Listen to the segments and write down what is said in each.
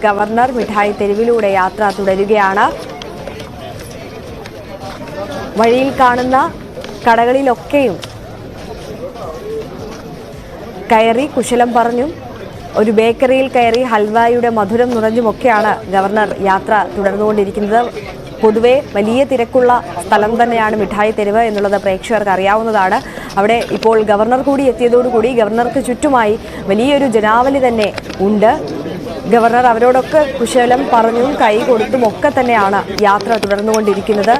Governor മിഠായി തെരുവിലൂടെ യാത്ര തുടരുകയാണ്. വഴിയിൽ കാണുന്ന കടകളിലൊക്കെയും കയറി കുശലം പറഞ്ഞും ഒരു ബേക്കറിയിൽ കയറി ഹൽവായുടെ മധുരം നിറഞ്ഞുമൊക്കെയാണ് ഗവർണർ യാത്ര തുടർന്നുകൊണ്ടിരിക്കുന്നത്. പൊതുവെ വലിയ തിരക്കുള്ള സ്ഥലം തന്നെയാണ് മിഠായി തെരുവ് എന്നുള്ളത് പ്രേക്ഷകർക്ക് അറിയാവുന്നതാണ്. അവിടെ ഇപ്പോൾ ഗവർണർ കൂടി എത്തിയതോടുകൂടി ഗവർണർക്ക് ചുറ്റുമായി വലിയൊരു ജനാവലി തന്നെ ഉണ്ട്. ഗവർണർ അവരോടൊക്കെ കുശലം പറഞ്ഞും കൈ കൊടുത്തും ഒക്കെ തന്നെയാണ് യാത്ര തുടർന്നുകൊണ്ടിരിക്കുന്നത്.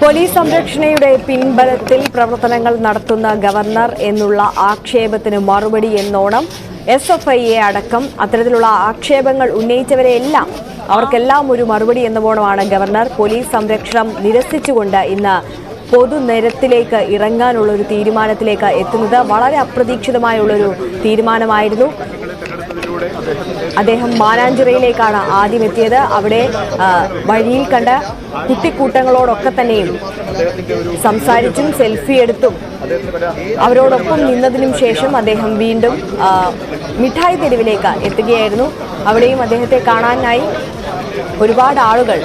പോലീസ് സംരക്ഷണയുടെ പിൻബലത്തിൽ പ്രവർത്തനങ്ങൾ നടത്തുന്ന ഗവർണർ എന്നുള്ള ആക്ഷേപത്തിന് മറുപടി എന്നോണം SFIയെ അടക്കം അത്തരത്തിലുള്ള ആക്ഷേപങ്ങൾ ഉന്നയിച്ചവരെയെല്ലാം അവർക്കെല്ലാം ഒരു മറുപടി എന്നോണമാണ് ഗവർണർ പോലീസ് സംരക്ഷണം നിരസിച്ചുകൊണ്ട് ഇന്ന് പൊതുനിരത്തിലേക്ക് ഇറങ്ങാനുള്ള ഒരു തീരുമാനത്തിലേക്ക് എത്തുന്നത്. വളരെ അപ്രതീക്ഷിതമായുള്ളൊരു തീരുമാനമായിരുന്നു. അദ്ദേഹം മാനാഞ്ചിറയിലേക്കാണ് ആദ്യം എത്തിയത്. അവിടെ വഴിയിൽ കണ്ട കുട്ടിക്കൂട്ടങ്ങളോടൊക്കെ തന്നെയും സംസാരിച്ചും സെൽഫി എടുത്തും അവരോടൊപ്പം നിന്നതിനും ശേഷം അദ്ദേഹം വീണ്ടും മിഠായി തെരുവിലേക്ക് എത്തുകയായിരുന്നു. അവിടെയും അദ്ദേഹത്തെ കാണാനായി ഒരുപാട് ആളുകൾ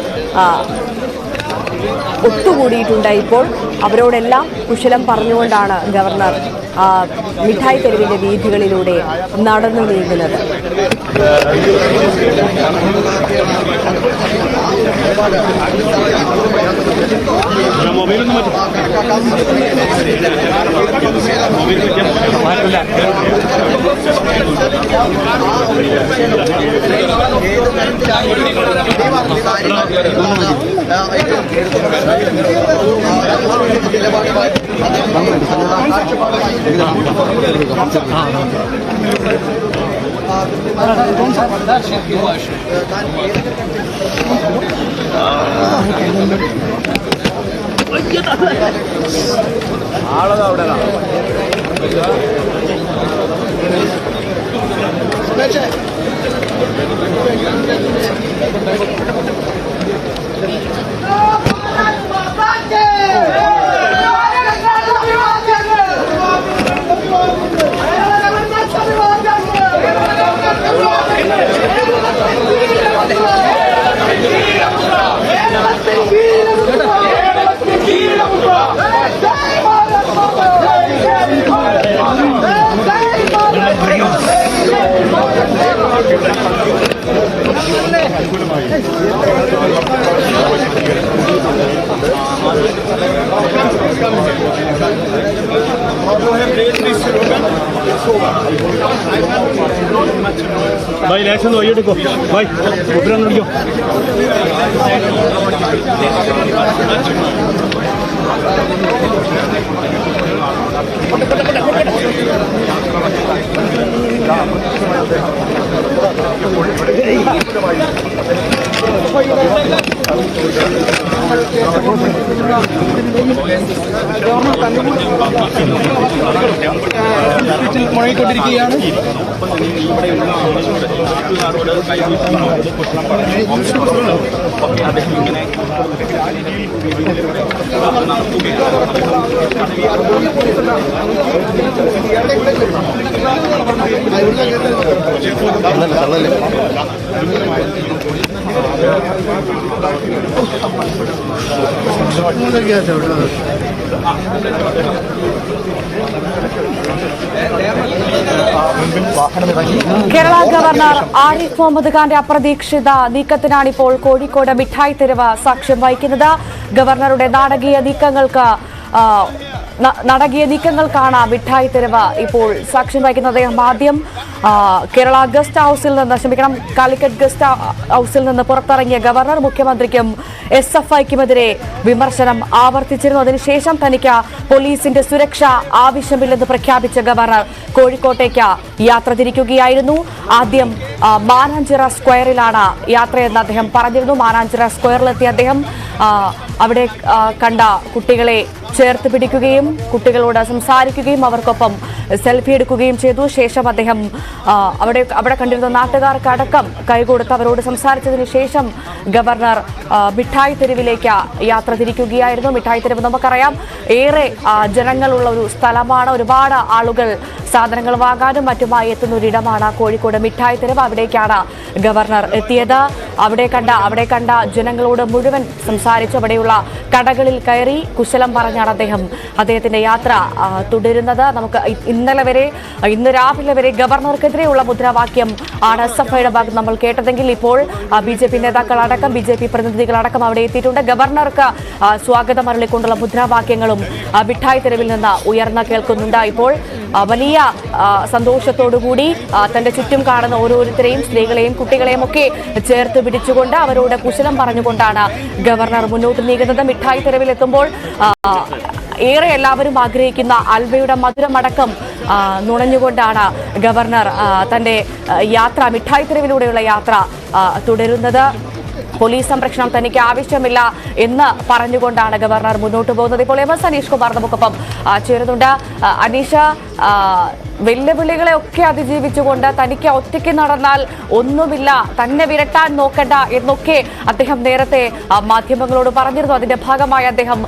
ഒത്തുകൂടിയിട്ടുണ്ട്. ഇപ്പോൾ അവരോടെല്ലാം കുശലം പറഞ്ഞുകൊണ്ടാണ് ഗവർണർ മിഠായി തെരുവിന്റെ വീഥികളിലൂടെ നടന്നു നീങ്ങുന്നത്. भाई लाइसेंस वही देखो भाई ऊपर नड़ियो മുഴങ്ങിക്കൊണ്ടിരിക്കുകയാണ്. കേരള ഗവർണർ ആരിഫ് മുഹമ്മദ് ഖാന്റെ അപ്രതീക്ഷിത നീക്കത്തിനാണിപ്പോൾ കോഴിക്കോട് മിഠായി തെരുവ് സാക്ഷ്യം വഹിക്കുന്നത്. ഗവർണറുടെ നാടകീയ നീക്കങ്ങൾക്കാണ് മിഠായി തെരുവ് ഇപ്പോൾ സാക്ഷ്യം വഹിക്കുന്നത്. അദ്ദേഹം ആദ്യം കേരള ഗസ്റ്റ് ഹൌസിൽ നിന്ന് കാലിക്കറ്റ് ഗസ്റ്റ് ഹൌസിൽ നിന്ന് പുറത്തിറങ്ങിയ ഗവർണർ മുഖ്യമന്ത്രിക്കും SFIക്കുമെതിരെ വിമർശനം ആവർത്തിച്ചിരുന്നു. അതിനുശേഷം തനിക്ക് പോലീസിന്റെ സുരക്ഷ ആവശ്യമില്ലെന്ന് പ്രഖ്യാപിച്ച ഗവർണർ കോഴിക്കോട്ടേക്ക് യാത്ര തിരിക്കുകയായിരുന്നു. ആദ്യം മാനാഞ്ചിറ സ്ക്വയറിലാണ് യാത്രയെന്ന് അദ്ദേഹം പറഞ്ഞിരുന്നു. മാനാഞ്ചിറ സ്ക്വയറിലെത്തിയ അദ്ദേഹം അവിടെ കണ്ട കുട്ടികളെ ചേർത്ത് പിടിക്കുകയും കുട്ടികളോട് സംസാരിക്കുകയും അവർക്കൊപ്പം സെൽഫി എടുക്കുകയും ചെയ്തു. ശേഷം അദ്ദേഹം അവിടെ കണ്ടിരുന്ന നാട്ടുകാർക്കടക്കം കൈകൊടുത്ത് അവരോട് സംസാരിച്ചതിന് ശേഷം ഗവർണർ മിഠായി തെരുവിലേക്ക് യാത്ര തിരിക്കുകയായിരുന്നു. മിഠായി തെരുവ് നമുക്കറിയാം ഏറെ ജനങ്ങളുള്ള ഒരു സ്ഥലമാണ്. ഒരുപാട് ആളുകൾ സാധനങ്ങൾ വാങ്ങാനും മറ്റുമായി എത്തുന്ന ഒരിടമാണ് കോഴിക്കോട് മിഠായി തെരുവ്. അവിടേക്കാണ് ഗവർണർ എത്തിയത്. അവിടെ കണ്ട ജനങ്ങളോട് മുഴുവൻ സംസാരിച്ച് അവിടെയുള്ള കടകളിൽ കയറി കുശലം പറഞ്ഞാണ് അദ്ദേഹത്തിന്റെ യാത്ര തുടരുന്നത്. നമുക്ക് ഇന്ന് രാവിലെ വരെ ഗവർണർക്കെതിരെയുള്ള മുദ്രാവാക്യം ആണ് എസ്എഫ്ഐയുടെ ഭാഗത്ത് നമ്മൾ കേട്ടതെങ്കിൽ ഇപ്പോൾ BJP നേതാക്കളടക്കം BJP പ്രതിനിധികളടക്കം അവിടെ എത്തിയിട്ടുണ്ട്. ഗവർണർക്ക് സ്വാഗതം അരുളിക്കൊണ്ടുള്ള മുദ്രാവാക്യങ്ങളും മിഠായി തെരുവിൽ നിന്ന് ഉയർന്നു കേൾക്കുന്നുണ്ട്. ഇപ്പോൾ വലിയ സന്തോഷത്തോടുകൂടി തന്റെ ചുറ്റും കാണുന്ന ഓരോരുത്തരെയും സ്ത്രീകളെയും കുട്ടികളെയും ഒക്കെ ചേർത്ത് പിടിച്ചുകൊണ്ട് അവരോട് കുശലം പറഞ്ഞുകൊണ്ടാണ് ഗവർണർ മുന്നോട്ട് നീങ്ങുന്നത്. മിഠായി തെരുവിൽ എത്തുമ്പോൾ ഏറെ എല്ലാവരും ആഗ്രഹിക്കുന്ന അൽവയുടെ മധുരമടക്കം നുണഞ്ഞുകൊണ്ടാണ് ഗവർണർ തന്റെ യാത്ര മിഠായി തെരുവിലൂടെയുള്ള യാത്ര തുടരുന്നത്. പോലീസ് സംരക്ഷണം തനിക്ക് ആവശ്യമില്ല എന്ന് പറഞ്ഞുകൊണ്ടാണ് ഗവർണർ മുന്നോട്ട് പോകുന്നത്. ഇപ്പോൾ MS അനീഷ് കുമാർ നമുക്കൊപ്പം ചേരുന്നുണ്ട്. അനീഷ, വെല്ലുവിളികളെ ഒക്കെ അതിജീവിച്ചുകൊണ്ട് തനിക്ക് ഒറ്റയ്ക്ക് നടന്നാൽ ഒന്നുമില്ല, തന്നെ വിരട്ടാൻ നോക്കണ്ട എന്നൊക്കെ അദ്ദേഹം നേരത്തെ മാധ്യമങ്ങളോട് പറഞ്ഞിരുന്നു. അതിന്റെ ഭാഗമായി അദ്ദേഹം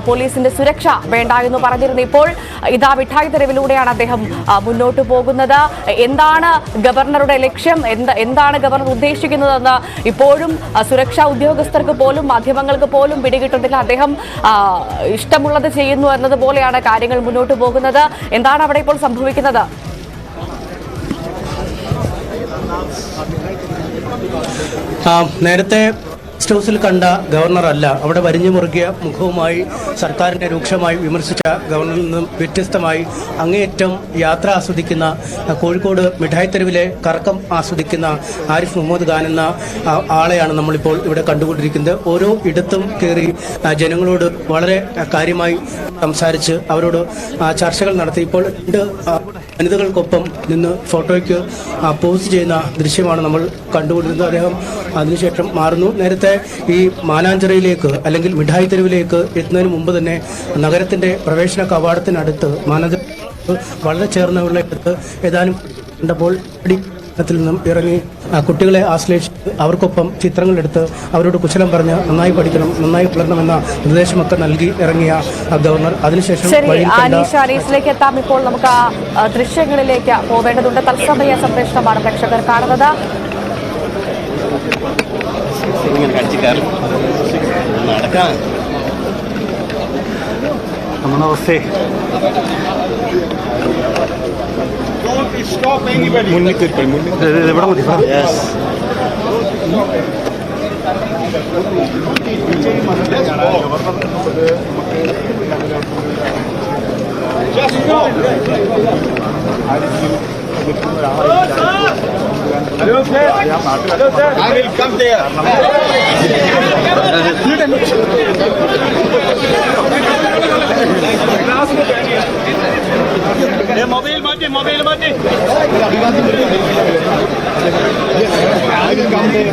പോലീസിന്റെ സുരക്ഷ വേണ്ട എന്ന് പറഞ്ഞിരുന്നു. ഇപ്പോൾ ഇതാ മിഠായി തെരുവിലൂടെയാണ് അദ്ദേഹം മുന്നോട്ട് പോകുന്നത്. എന്താണ് ഗവർണറുടെ ലക്ഷ്യം, എന്താണ് ഗവർണർ ഉദ്ദേശിക്കുന്നതെന്ന് ഇപ്പോഴും സുരക്ഷാ ഉദ്യോഗസ്ഥർക്ക് പോലും മാധ്യമങ്ങൾക്ക് പോലും പിടികിട്ടുന്നില്ല. അദ്ദേഹം ഇഷ്ടമുള്ളത് ചെയ്യുന്നു എന്നതുപോലെയാണ് കാര്യങ്ങൾ മുന്നോട്ട് പോകുന്നത്. എന്താണ് അവിടെ ഇപ്പോൾ സംഭവിക്കുന്നത്? നേരത്തെ ഗസ്റ്റ് ഹൗസിൽ കണ്ട ഗവർണറല്ല, അവിടെ വരിഞ്ഞു മുറുകിയ മുഖവുമായി സർക്കാരിനെ രൂക്ഷമായി വിമർശിച്ച ഗവർണറിൽ നിന്നും വ്യത്യസ്തമായി അങ്ങേയറ്റം യാത്ര ആസ്വദിക്കുന്ന, കോഴിക്കോട് മിഠായി തെരുവിലെ കറക്കം ആസ്വദിക്കുന്ന ആരിഫ് മുഹമ്മദ് ഖാൻ എന്ന ആളെയാണ് നമ്മളിപ്പോൾ ഇവിടെ കണ്ടുകൊണ്ടിരിക്കുന്നത്. ഓരോ ഇടത്തും കയറി ജനങ്ങളോട് വളരെ കാര്യമായി സംസാരിച്ച് അവരോട് ചർച്ചകൾ നടത്തി. ഇപ്പോൾ രണ്ട് വനിതകൾക്കൊപ്പം നിന്ന് ഫോട്ടോയ്ക്ക് പോസ്റ്റ് ചെയ്യുന്ന ദൃശ്യമാണ് നമ്മൾ കണ്ടുകൊണ്ടിരുന്നത്. അദ്ദേഹം അതിനുശേഷം മാറുന്നു. നേരത്തെ ഈ മാനാഞ്ചിറയിലേക്ക് അല്ലെങ്കിൽ മിഠായി തെരുവിലേക്ക് എത്തുന്നതിന് മുമ്പ് തന്നെ നഗരത്തിന്റെ പ്രവേശന കവാടത്തിനടുത്ത് മാനാഞ്ചിറ വളരെ ചേർന്നുള്ള ഇടത്ത് ഏതാനും കണ്ടപ്പോൾ ത്തിൽ നിന്നും ഇറങ്ങി കുട്ടികളെ ആശ്ലേഷിച്ച് അവർക്കൊപ്പം ചിത്രങ്ങളെടുത്ത് അവരോട് കുശലം പറഞ്ഞ് നന്നായി പഠിക്കണം, നന്നായി വളരണമെന്ന നിർദ്ദേശമൊക്കെ നൽകി ഇറങ്ങിയ ഗവർണർ അതിനുശേഷം അനീഷിലേക്ക് എത്താം. ഇപ്പോൾ നമുക്ക് ദൃശ്യങ്ങളിലേക്ക് പോവേണ്ടതുണ്ട്. തത്സമയ സംപ്രേഷണമാണ് പ്രേക്ഷകർ കാണുന്നത്. നമസ്തേ. എവിടെ മതി sir? Hello sir. Hello sir. I will come there. Mobile mati. I will come there.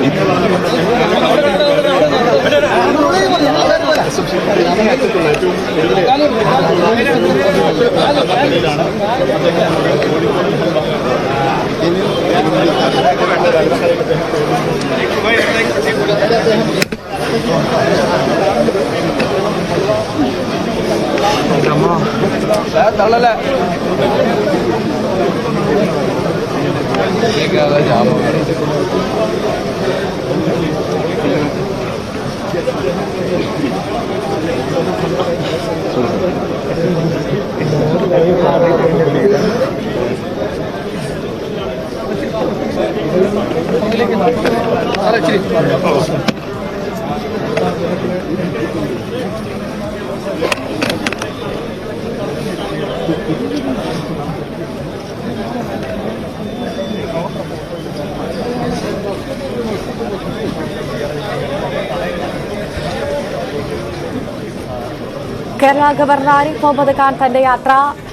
Kerala governor Arif Mohammed Khan തന്റെ യാത്ര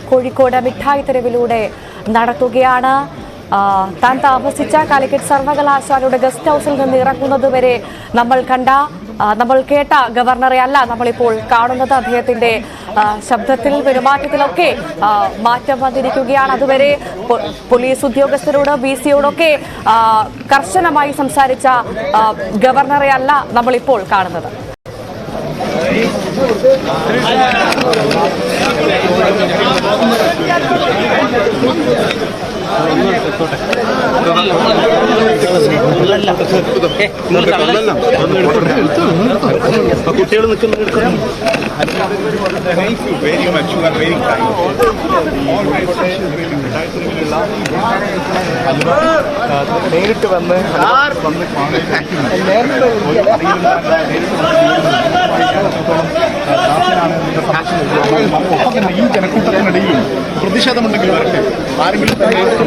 കോഴിക്കോട് മിഠായി തെരുവിലൂടെ നടത്തുകയാണ്. താൻ താമസിച്ച കാലിക്കറ്റ് സർവകലാശാലയുടെ ഗസ്റ്റ് ഹൗസിൽ നിന്ന് ഇറങ്ങുന്നതുവരെ നമ്മൾ കണ്ട നമ്മൾ കേട്ട ഗവർണറെ അല്ല നമ്മളിപ്പോൾ കാണുന്നത്. അദ്ദേഹത്തിന്റെ ശബ്ദത്തിൽ പെരുമാറ്റത്തിലൊക്കെ മാറ്റം വന്നിരിക്കുകയാണ്. അതുവരെ പോലീസ് ഉദ്യോഗസ്ഥരോട് VC-യോടൊക്കെ കർശനമായി സംസാരിച്ച ഗവർണറെ അല്ല നമ്മളിപ്പോൾ കാണുന്നത്. കുട്ടികൾ നിൽക്കുന്ന നേരിട്ട് വന്ന് ഈ ജനക്കൂട്ടത്തിനിടയിൽ പ്രതിഷേധമുണ്ടെങ്കിൽ വരട്ടെ, ആരെങ്കിലും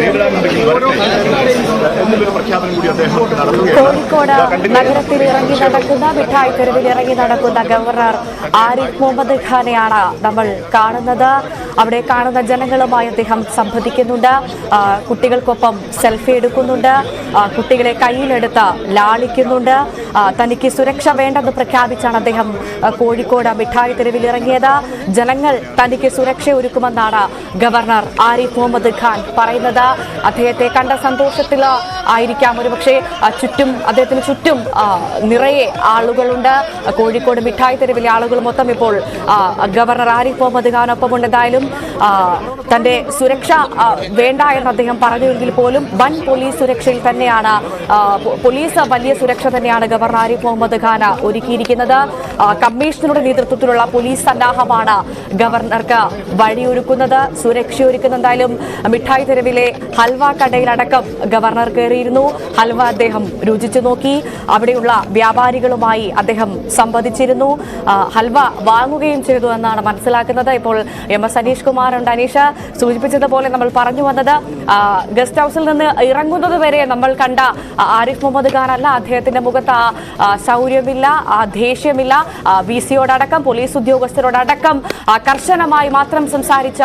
നേരിടാനുണ്ടെങ്കിൽ എന്നൊരു പ്രഖ്യാപനം കൂടി അദ്ദേഹം നടത്തുകയാണ്. കോഴിക്കോട് നഗരത്തിൽ ഇറങ്ങി നടക്കുന്ന മിഠായി തെരുവിൽ ഇറങ്ങി നടക്കുന്ന ഗവർണർ ആരിഫ് മുഹമ്മദ് ഖാനെയാണ് നമ്മൾ കാണുന്നത്. അവിടെ കാണുന്ന ജനങ്ങളുമായി അദ്ദേഹം സംവദിക്കുന്നുണ്ട്. കുട്ടികൾക്കൊപ്പം സെൽഫി എടുക്കുന്നുണ്ട്. കുട്ടികളെ കയ്യിലെടുത്ത് ലാളിക്കുന്നുണ്ട്. തനിക്ക് സുരക്ഷ വേണ്ടെന്ന് പ്രഖ്യാപിച്ചാണ് അദ്ദേഹം കോഴിക്കോട് മിഠായി തെരുവിൽ ഇറങ്ങിയത്. ജനങ്ങൾ തനിക്ക് സുരക്ഷ ഒരുക്കുമെന്നാണ് ഗവർണർ ആരിഫ് മുഹമ്മദ് ഖാൻ പറയുന്നത്. അദ്ദേഹത്തെ കണ്ട സന്തോഷത്തിൽ ആയിരിക്കാം ഒരുപക്ഷെ അദ്ദേഹത്തിന് ചുറ്റും നിറയെ ആളുകളുണ്ട്. കോഴിക്കോട് മിഠായി തെരുവിലെ ആളുകൾ മൊത്തം ഇപ്പോൾ ഗവർണർ ആരിഫ് മുഹമ്മദ് ഖാനൊപ്പമുണ്ട്. എന്തായാലും തന്റെ സുരക്ഷ വേണ്ട എന്ന് അദ്ദേഹം പറഞ്ഞുവെങ്കിൽ പോലും വൻ പോലീസ് സുരക്ഷയിൽ തന്നെയാണ് വലിയ സുരക്ഷ തന്നെയാണ് ഗവർണർ ആരിഫ് മുഹമ്മദ് ഖാൻ ഒരുക്കിയിരിക്കുന്നത്. കമ്മീഷണറുടെ നേതൃത്വത്തിലുള്ള പോലീസ് സന്നാഹമാണ് ഗവർണർക്ക് വഴിയൊരുക്കുന്നത്, സുരക്ഷയൊരുക്കുന്നത്. എന്തായാലും മിഠായി തെരുവിലെ ഹൽവ കടയിലടക്കം ഗവർണർ കയറിയിരുന്നു. ഹൽവ അദ്ദേഹം രുചിച്ചു നോക്കി. അവിടെയുള്ള വ്യാപാരികളുമായി അദ്ദേഹം സംവദിച്ചിരുന്നു. ഹൽവ വാങ്ങുകയും ചെയ്തു എന്നാണ് മനസ്സിലാക്കുന്നത്. ഇപ്പോൾ MS അനീഷ് കുമാറുണ്ട്. അനീഷ് സൂചിപ്പിച്ചതുപോലെ നമ്മൾ പറഞ്ഞു വന്നത് ഗസ്റ്റ് ഹൗസിൽ നിന്ന് ഇറങ്ങുന്നത് വരെ നമ്മൾ കണ്ട ആരിഫ് മുഹമ്മദ് ഖാൻ അല്ല. അദ്ദേഹത്തിന്റെ മുഖത്ത് ശൗര്യമില്ല, ദേഷ്യമില്ല. VC-യോടടക്കം പോലീസ് ഉദ്യോഗസ്ഥരോടടക്കം കർശനമായി മാത്രം സംസാരിച്ച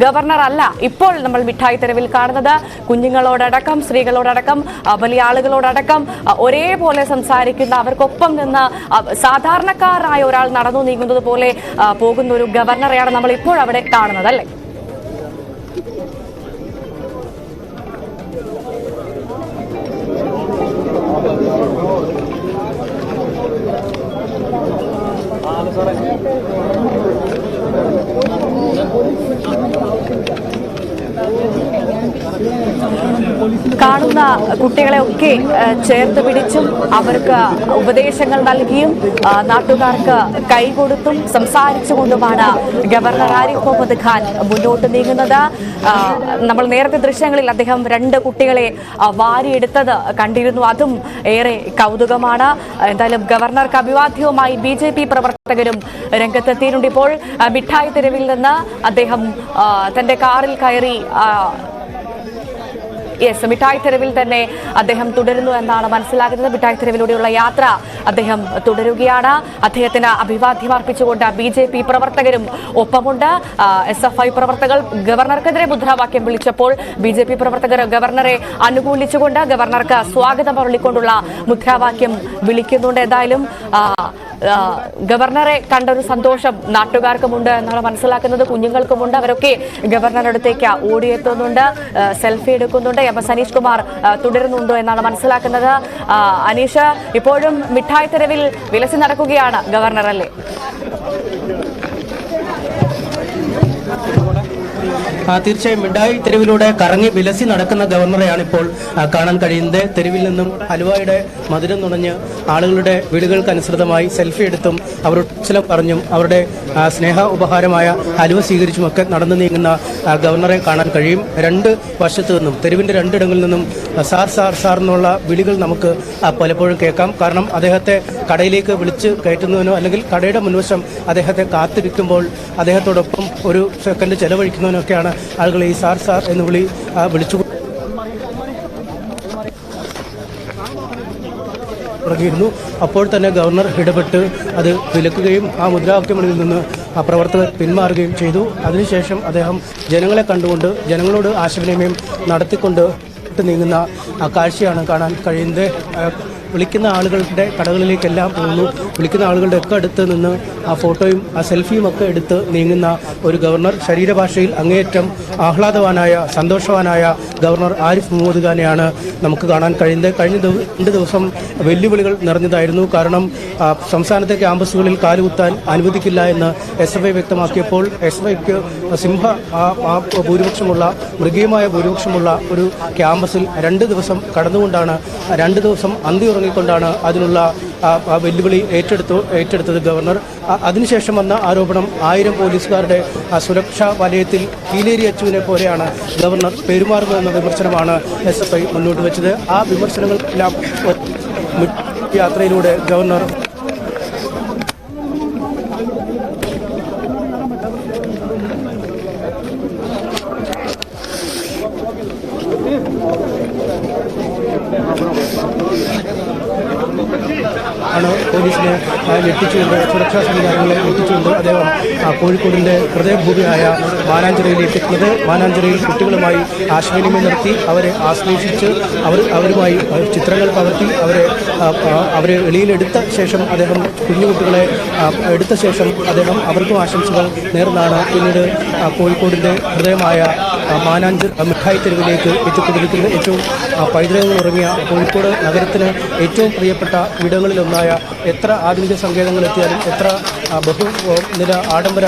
ഗവർണർ അല്ല ഇപ്പോൾ നമ്മൾ മിഠായി തെരുവിൽ കാണുന്നത്. കുഞ്ഞുങ്ങളോടടക്കം, സ്ത്രീകളോടടക്കം, വലിയ ആളുകളോടടക്കം ഒരേപോലെ സംസാരിക്കുന്ന, അവർക്കൊപ്പം നിന്ന് സാധാരണക്കാരായ ഒരാൾ നടന്നു നീങ്ങുന്നത് പോലെ പോകുന്ന ഒരു ഗവർണറെയാണ് നമ്മൾ ഇപ്പോൾ അവിടെ കാണുന്നത്, അല്ലേ? കാണുന്ന കുട്ടികളെയൊക്കെ ചേർത്ത് പിടിച്ചും അവർക്ക് ഉപദേശങ്ങൾ നൽകിയും നാട്ടുകാർക്ക് കൈകൊടുത്തും സംസാരിച്ചുകൊണ്ടുമാണ് ഗവർണർ ആരിഫ് മുഹമ്മദ് ഖാൻ മുന്നോട്ട് നീങ്ങുന്നത്. നമ്മൾ നേരത്തെ ദൃശ്യങ്ങളിൽ അദ്ദേഹം 2 കുട്ടികളെ വാരിയെടുത്തത് കണ്ടിരുന്നു. അതും ഏറെ കൗതുകമാണ്. എന്തായാലും ഗവർണർക്ക് അഭിവാദ്യവുമായി BJP പ്രവർത്തകരും രംഗത്തെത്തിയിട്ടുണ്ട്. ഇപ്പോൾ മിഠായി തെരുവിൽ നിന്ന് അദ്ദേഹം തന്റെ കാറിൽ കയറി മിഠായി തെരുവിൽ തന്നെ അദ്ദേഹം തുടരുന്നു എന്നാണ് മനസ്സിലാക്കുന്നത്. മിഠായി തെരുവിലൂടെയുള്ള യാത്ര അദ്ദേഹം തുടരുകയാണ്. അദ്ദേഹത്തിന് അഭിവാദ്യം അർപ്പിച്ചുകൊണ്ട് BJP പ്രവർത്തകരും ഒപ്പമുണ്ട്. SFI പ്രവർത്തകർ ഗവർണർക്കെതിരെ മുദ്രാവാക്യം വിളിച്ചപ്പോൾ BJP പ്രവർത്തകർ ഗവർണറെ അനുകൂലിച്ചുകൊണ്ട് ഗവർണർക്ക് സ്വാഗതം അരുളിക്കൊണ്ടുള്ള മുദ്രാവാക്യം വിളിക്കുന്നുണ്ട്. എന്തായാലും ഗവർണറെ കണ്ടൊരു സന്തോഷം നാട്ടുകാർക്കുമുണ്ട് എന്നാണ് മനസ്സിലാക്കുന്നത്. കുഞ്ഞുങ്ങൾക്കുമുണ്ട്. അവരൊക്കെ ഗവർണറുടെ അടുത്തേക്ക് ഓടിയെത്തുന്നുണ്ട്, സെൽഫി എടുക്കുന്നുണ്ട്. MS അനീഷ് കുമാർ തുടരുന്നുണ്ടോ എന്നാണ് മനസ്സിലാക്കുന്നത്. അനീഷ്, ഇപ്പോഴും മിഠായി തെരുവിൽ വിലസി നടക്കുകയാണ് ഗവർണർ, അല്ലേ? തീർച്ചയായും മിഠായി തെരുവിലൂടെ കറങ്ങി വിലസി നടക്കുന്ന ഗവർണറെയാണ് ഇപ്പോൾ കാണാൻ കഴിയുന്നത്. തെരുവിൽ നിന്നും ഹലുവയുടെ മധുരം നുണഞ്ഞ് ആളുകളുടെ വീടുകൾക്കനുസൃതമായി സെൽഫി എടുത്തും അവരോട് ചില പറഞ്ഞും അവരുടെ സ്നേഹ ഉപഹാരമായ ഹലുവ സ്വീകരിച്ചുമൊക്കെ നടന്നു നീങ്ങുന്ന ഗവർണറെ കാണാൻ കഴിയും. 2 വശത്തു നിന്നും, തെരുവിൻ്റെ 2 ഇടങ്ങളിൽ നിന്നും സാർ സാർ സാർ എന്നുള്ള വിളികൾ നമുക്ക് പലപ്പോഴും കേൾക്കാം. കാരണം അദ്ദേഹത്തെ കടയിലേക്ക് വിളിച്ച് കയറ്റുന്നതിനോ അല്ലെങ്കിൽ കടയുടെ മുൻവശം അദ്ദേഹത്തെ കാത്തിരിക്കുമ്പോൾ അദ്ദേഹത്തോടൊപ്പം ഒരു സെക്കൻഡ് ചെലവഴിക്കുന്നതിനൊക്കെയാണ് ആളുകൾ ഈ സാർ സാർ എന്ന് വിളിച്ചു തുടങ്ങിയിരുന്നു. അപ്പോൾ തന്നെ ഗവർണർ ഇടപെട്ട് അത് വിലക്കുകയും ആ മുദ്രാവാക്യങ്ങളിൽ നിന്ന് പ്രവർത്തകർ പിന്മാറുകയും ചെയ്തു. അതിനുശേഷം അദ്ദേഹം ജനങ്ങളെ കണ്ടുകൊണ്ട് ജനങ്ങളോട് ആശയവിനിമയം നടത്തിക്കൊണ്ട് നീങ്ങുന്ന കാഴ്ചയാണ് കാണാൻ കഴിയുന്നത്. വിളിക്കുന്ന ആളുകളുടെ കടകളിലേക്കെല്ലാം പോകുന്നു. വിളിക്കുന്ന ആളുകളുടെ ഒക്കെ അടുത്ത് നിന്ന് ആ ഫോട്ടോയും ആ സെൽഫിയും ഒക്കെ എടുത്ത് നീങ്ങുന്ന ഒരു ഗവർണർ. ശരീരഭാഷയിൽ അങ്ങേയറ്റം ആഹ്ലാദവാനായ സന്തോഷവാനായ ഗവർണർ ആരിഫ് മുഹമ്മദ് ഖാനെയാണ് നമുക്ക് കാണാൻ കഴിയുന്നത്. കഴിഞ്ഞ 2 ദിവസം വെല്ലുവിളികൾ നിറഞ്ഞതായിരുന്നു. കാരണം സംസ്ഥാനത്തെ ക്യാമ്പസുകളിൽ കാലുകുത്താൻ അനുവദിക്കില്ല എന്ന് SFI വ്യക്തമാക്കിയപ്പോൾ SFIക്ക് ഭൂരിപക്ഷമുള്ള മൃഗീയമായ ഭൂരിപക്ഷമുള്ള ഒരു ക്യാമ്പസിൽ 2 ദിവസം കടന്നുകൊണ്ടാണ് 2 ദിവസം അന്തി ഉറങ്ങിക്കൊണ്ടാണ് അതിനുള്ള വെല്ലുവിളി ഏറ്റെടുത്തത് ഗവർണർ. അതിനുശേഷം വന്ന ആരോപണം 1000 പോലീസുകാരുടെ സുരക്ഷാ വലയത്തിൽ കീലേരി അച്ചുവിനെ പോലെയാണ് ഗവർണർ പെരുമാറുന്നതെന്ന വിമർശനമാണ് SFI മുന്നോട്ട് വെച്ചത്. ആ വിമർശനങ്ങളെല്ലാം യാത്രയിലൂടെ ഗവർണർ ആണ് പോലീസിനെ ഞെട്ടിച്ചുകൊണ്ട് സുരക്ഷാ സംവിധാനങ്ങളെ ഞെട്ടിച്ചുകൊണ്ട് അദ്ദേഹം കോഴിക്കോടിൻ്റെ ഹൃദയഭൂമിയായ മാനാഞ്ചിറയിൽ എത്തിക്കുന്നത്. മാനാഞ്ചിറയിൽ കുട്ടികളുമായി ആശയവിനിമയം നടത്തി അവരെ ആശ്ലേഷിച്ച് അവരുമായി ചിത്രങ്ങൾ പകർത്തി അവരെ വെളിയിലെടുത്ത ശേഷം അദ്ദേഹം കുഞ്ഞുകുട്ടികളെ എടുത്ത ശേഷം അദ്ദേഹം അവർക്കും ആശംസകൾ നേർന്നാണ് പിന്നീട് കോഴിക്കോടിൻ്റെ ഹൃദയമായ മിഠായി തെരുവിലേക്ക് എത്തിക്കൊണ്ടിരിക്കുന്നത്. ഏറ്റവും പൈതൃകങ്ങൾ ഉറങ്ങിയ കോഴിക്കോട് നഗരത്തിന് ഏറ്റവും പ്രിയപ്പെട്ട ഇടങ്ങളിലൊന്നായ എത്ര ആധുനിക സങ്കേതങ്ങൾ എത്തിയാലും എത്ര ബഹുനില ആഡംബര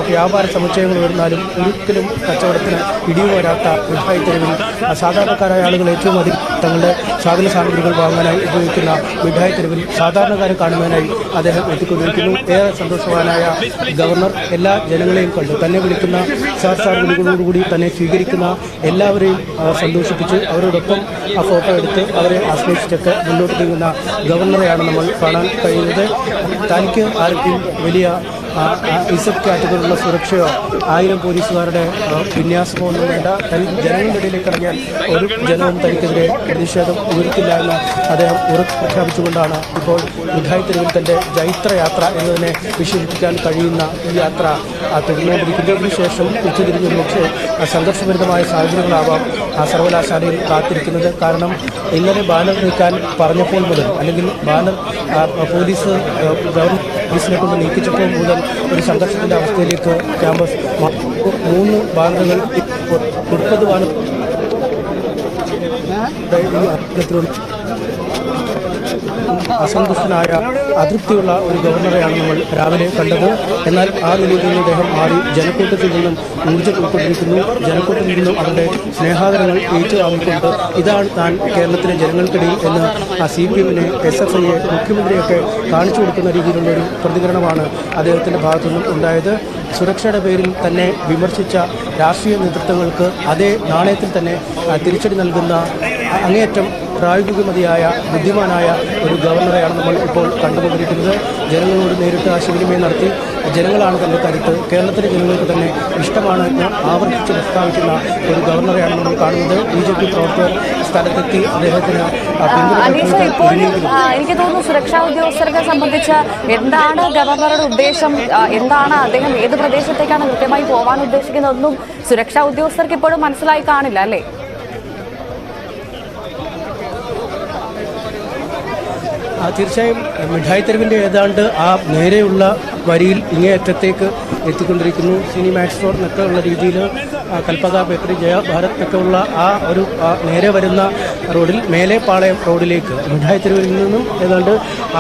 വ്യാപാര സമുച്ചയങ്ങൾ വരുന്നാലും ഒരിക്കലും കച്ചവടത്തിന് ഇടിവ് വരാത്ത മിഠായി തെരുവിൽ സാധാരണക്കാരായ ആളുകൾ ഏറ്റവും അധികം തങ്ങളുടെ സാധന സാമഗ്രികൾ വാങ്ങാനായി ഉപയോഗിക്കുന്ന മിഠായി തെരുവിൽ സാധാരണക്കാരെ കാണുന്നതിനായി അദ്ദേഹം എത്തിക്കൊണ്ടിരിക്കുന്നു. ഏറെ സന്തോഷവാനായ ഗവർണർ എല്ലാ ജനങ്ങളെയും കണ്ടു. തന്നെ വിളിക്കുന്ന സാർ വിളികളോടുകൂടി തന്നെ സ്വീകരിക്കുന്ന എല്ലാവരെയും സന്തോഷിപ്പിച്ച് അവരോടൊപ്പം ആ ഫോട്ടോ എടുത്ത് അവരെ ആശ്രയിച്ചിട്ടൊക്കെ മുന്നോട്ട് നീങ്ങുന്ന ഗവർണറെയാണ് നമ്മൾ കാണാൻ കഴിയുന്നത്. തനിക്ക് ആർക്കും വലിയ ഇസഡ് കാറ്റഗറിയുള്ള സുരക്ഷയോ 1000 പോലീസുകാരുടെ വിന്യാസമോ ഒന്നും വേണ്ട. ജനങ്ങളുടെ ഇടയിലേക്ക് ഇറങ്ങിയാൽ ഒരു ജനവും തനിക്കെതിരെ പ്രതിഷേധം ഉയർത്തില്ല എന്ന് അദ്ദേഹം ഉറപ്പ് പ്രഖ്യാപിച്ചുകൊണ്ടാണ് ഇപ്പോൾ മിഠായി തെരുവിൽ തൻ്റെ ജൈത്രയാത്ര എന്നതിനെ വിശേഷിപ്പിക്കാൻ കഴിയുന്ന ഈ യാത്ര തുടർന്നുകൊണ്ടിരിക്കുന്നതിന് ശേഷം ഉച്ചതിരിഞ്ഞ് പക്ഷേ സംഘർഷഭരിതമായ സാഹചര്യങ്ങളാവാം സർവകലാശാലയിൽ കാത്തിരിക്കുന്നത്. കാരണം ഇന്നലെ ബാനർ നീക്കാൻ പറഞ്ഞപ്പോൾ മുതൽ അല്ലെങ്കിൽ ബാനർ പോലീസ് പോലീസിനെ കൊണ്ട് നീക്കിച്ചപ്പോൾ മുതൽ ഒരു സംഘർഷത്തിൻ്റെ അവസ്ഥയിലേക്ക് ക്യാമ്പസ് 3 ബാനറുകൾ 30 ബാനർ അസന്തുഷ്ടനായ അതൃപ്തിയുള്ള ഒരു ഗവർണറെയാണ് നമ്മൾ രാവിലെ കണ്ടത്. എന്നാൽ ആ നിലയിൽ നിന്ന് അദ്ദേഹം മാറി ജനക്കൂട്ടത്തിൽ നിന്നും ഊർജ്ജം ഉൾക്കൊണ്ടിരിക്കുന്നു. ജനക്കൂട്ടത്തിൽ നിന്നും അവരുടെ സ്നേഹാദരങ്ങൾ ഏറ്റുവാങ്ങിക്കൊണ്ട് ഇതാണ് താൻ കേരളത്തിലെ ജനങ്ങൾക്കിടയിൽ എന്ന് CPM-നെ SFI-യെ മുഖ്യമന്ത്രിയൊക്കെ കാണിച്ചു കൊടുക്കുന്ന രീതിയിലുള്ളൊരു പ്രതികരണമാണ് അദ്ദേഹത്തിൻ്റെ ഭാഗത്തുനിന്നും ഉണ്ടായത്. സുരക്ഷയുടെ പേരിൽ തന്നെ വിമർശിച്ച രാഷ്ട്രീയ നേതൃത്വങ്ങൾക്ക് അതേ നാണയത്തിൽ തന്നെ തിരിച്ചടി നൽകുന്ന അങ്ങേയറ്റം പ്രായോഗികമതിയായ ബുദ്ധിമാനായ ഒരു ഗവർണറെയാണ് നമ്മൾ ഇപ്പോൾ കണ്ടുകൊണ്ടിരിക്കുന്നത്. ജനങ്ങളോട് നേരിട്ട് ആശയവിനിമയം നടത്തി ജനങ്ങളാണ് തൻ്റെ കരുത്ത്, കേരളത്തിലെ ജനങ്ങൾക്ക് തന്നെ ഇഷ്ടമാണ് എന്ന് ആവർത്തിച്ച് പ്രസ്താവിക്കുന്ന ഒരു ഗവർണറെയാണ് നമ്മൾ കാണുന്നത്. BJP പ്രവർത്തകർ സ്ഥലത്തെത്തി അദ്ദേഹത്തിന് എനിക്ക് തോന്നുന്നു സുരക്ഷാ ഉദ്യോഗസ്ഥരെ സംബന്ധിച്ച് എന്താണ് ഗവർണറുടെ ഉദ്ദേശം, എന്താണ് അദ്ദേഹം ഏത് പ്രദേശത്തേക്കാണ് കൃത്യമായി പോകാൻ ഉദ്ദേശിക്കുന്നതെന്നും സുരക്ഷാ ഉദ്യോഗസ്ഥർക്ക് ഇപ്പോഴും മനസ്സിലായി കാണില്ല അല്ലേ? തീർച്ചയായും മിഠായി തെരുവിൻ്റെ ഏതാണ്ട് ആ നേരെയുള്ള വരിയിൽ ഇങ്ങേയറ്റത്തേക്ക് എത്തിക്കൊണ്ടിരിക്കുന്നു. സിനിമാക്സ് സ്റ്റോർ എന്നൊക്കെ ഉള്ള രീതിയിൽ കൽപ്പക ബേക്കറി ജയ ഭാരത് ഒക്കെ ഉള്ള ആ ഒരു നേരെ വരുന്ന റോഡിൽ മേലെപ്പാളയം റോഡിലേക്ക് മിഠായി തെരുവിൽ നിന്നും ഏതാണ്ട്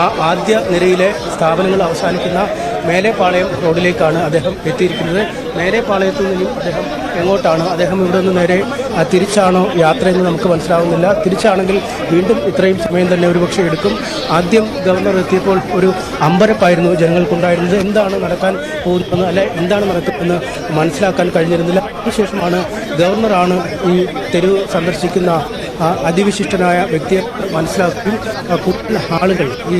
ആ ആദ്യ നിരയിലെ സ്ഥാപനങ്ങൾ അവസാനിക്കുന്ന മേലെപ്പാളയം റോഡിലേക്കാണ് അദ്ദേഹം എത്തിയിരിക്കുന്നത്. മേലെപ്പാളയത്തു നിന്നും അദ്ദേഹം എങ്ങോട്ടാണ്, അദ്ദേഹം ഇവിടെ നിന്ന് നേരെ തിരിച്ചാണോ യാത്രയെന്ന് നമുക്ക് മനസ്സിലാവുന്നില്ല. തിരിച്ചാണെങ്കിൽ വീണ്ടും ഇത്രയും സമയം തന്നെ ഒരുപക്ഷെ എടുക്കും. ആദ്യം ഗവർണർ എത്തിയപ്പോൾ ഒരു അമ്പരപ്പായിരുന്നു ജനങ്ങൾക്കുണ്ടായിരുന്നത്. എന്താണ് നടക്കാൻ പോകുന്നതെന്ന് അല്ലെ എന്താണ് നടക്കുന്നതെന്ന് മനസ്സിലാക്കാൻ കഴിഞ്ഞിരുന്നില്ല. അതിനുശേഷമാണ് ഗവർണറാണ് ഈ തെരുവ് സന്ദർശിക്കുന്ന അതിവിശിഷ്ടനായ വ്യക്തിയെ മനസ്സിലാക്കുകയും കൂടുതൽ ആളുകൾ ഈ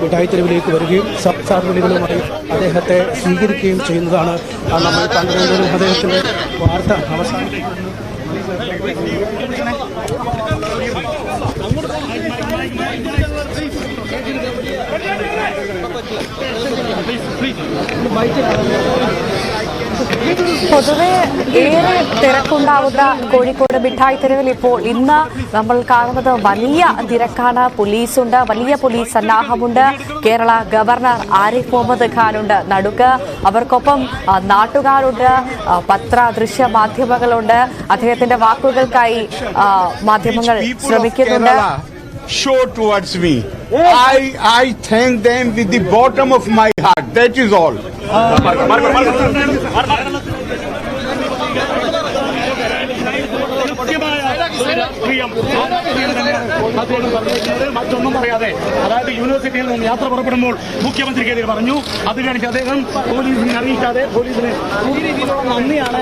മിഠായി തെരുവിലേക്ക് വരികയും സാർവലികളുമായി അദ്ദേഹത്തെ സ്വീകരിക്കുകയും ചെയ്യുന്നതാണ് നമ്മൾ കണ്ടുകൊണ്ടും അദ്ദേഹത്തിൻ്റെ വാർത്ത അവസാനിപ്പിക്കുന്നത്. Please. പൊതുവെ ഏറെ തിരക്കുണ്ടാവുന്ന കോഴിക്കോട് മിഠായി തെരുവിൽ ഇപ്പോൾ ഇന്ന് നമ്മൾ കാണുന്നത് വലിയ തിരക്കാണ്. പോലീസുണ്ട്, വലിയ പോലീസ് സന്നാഹമുണ്ട്. കേരള ഗവർണർ ആരിഫ് മുഹമ്മദ് ഖാനുണ്ട് നടുക്ക്. അവർക്കൊപ്പം നാട്ടുകാരുണ്ട്, ദൃശ്യ മാധ്യമങ്ങളുണ്ട്. അദ്ദേഹത്തിന്റെ വാക്കുകൾക്കായി മാധ്യമങ്ങൾ ശ്രമിക്കുന്നുണ്ട്. Show towards me. I thank them with the bottom of my heart. That is all. മറ്റൊന്നും പറയാതെ, അതായത് യൂണിവേഴ്സിറ്റിയിൽ നിന്ന് യാത്ര പുറപ്പെടുമ്പോൾ മുഖ്യമന്ത്രിക്കെതിരെ പറഞ്ഞു. അത് കാണിച്ച് അദ്ദേഹം പോലീസിനെ അറിയിക്കാതെ പോലീസിന് നന്ദിയാണ്.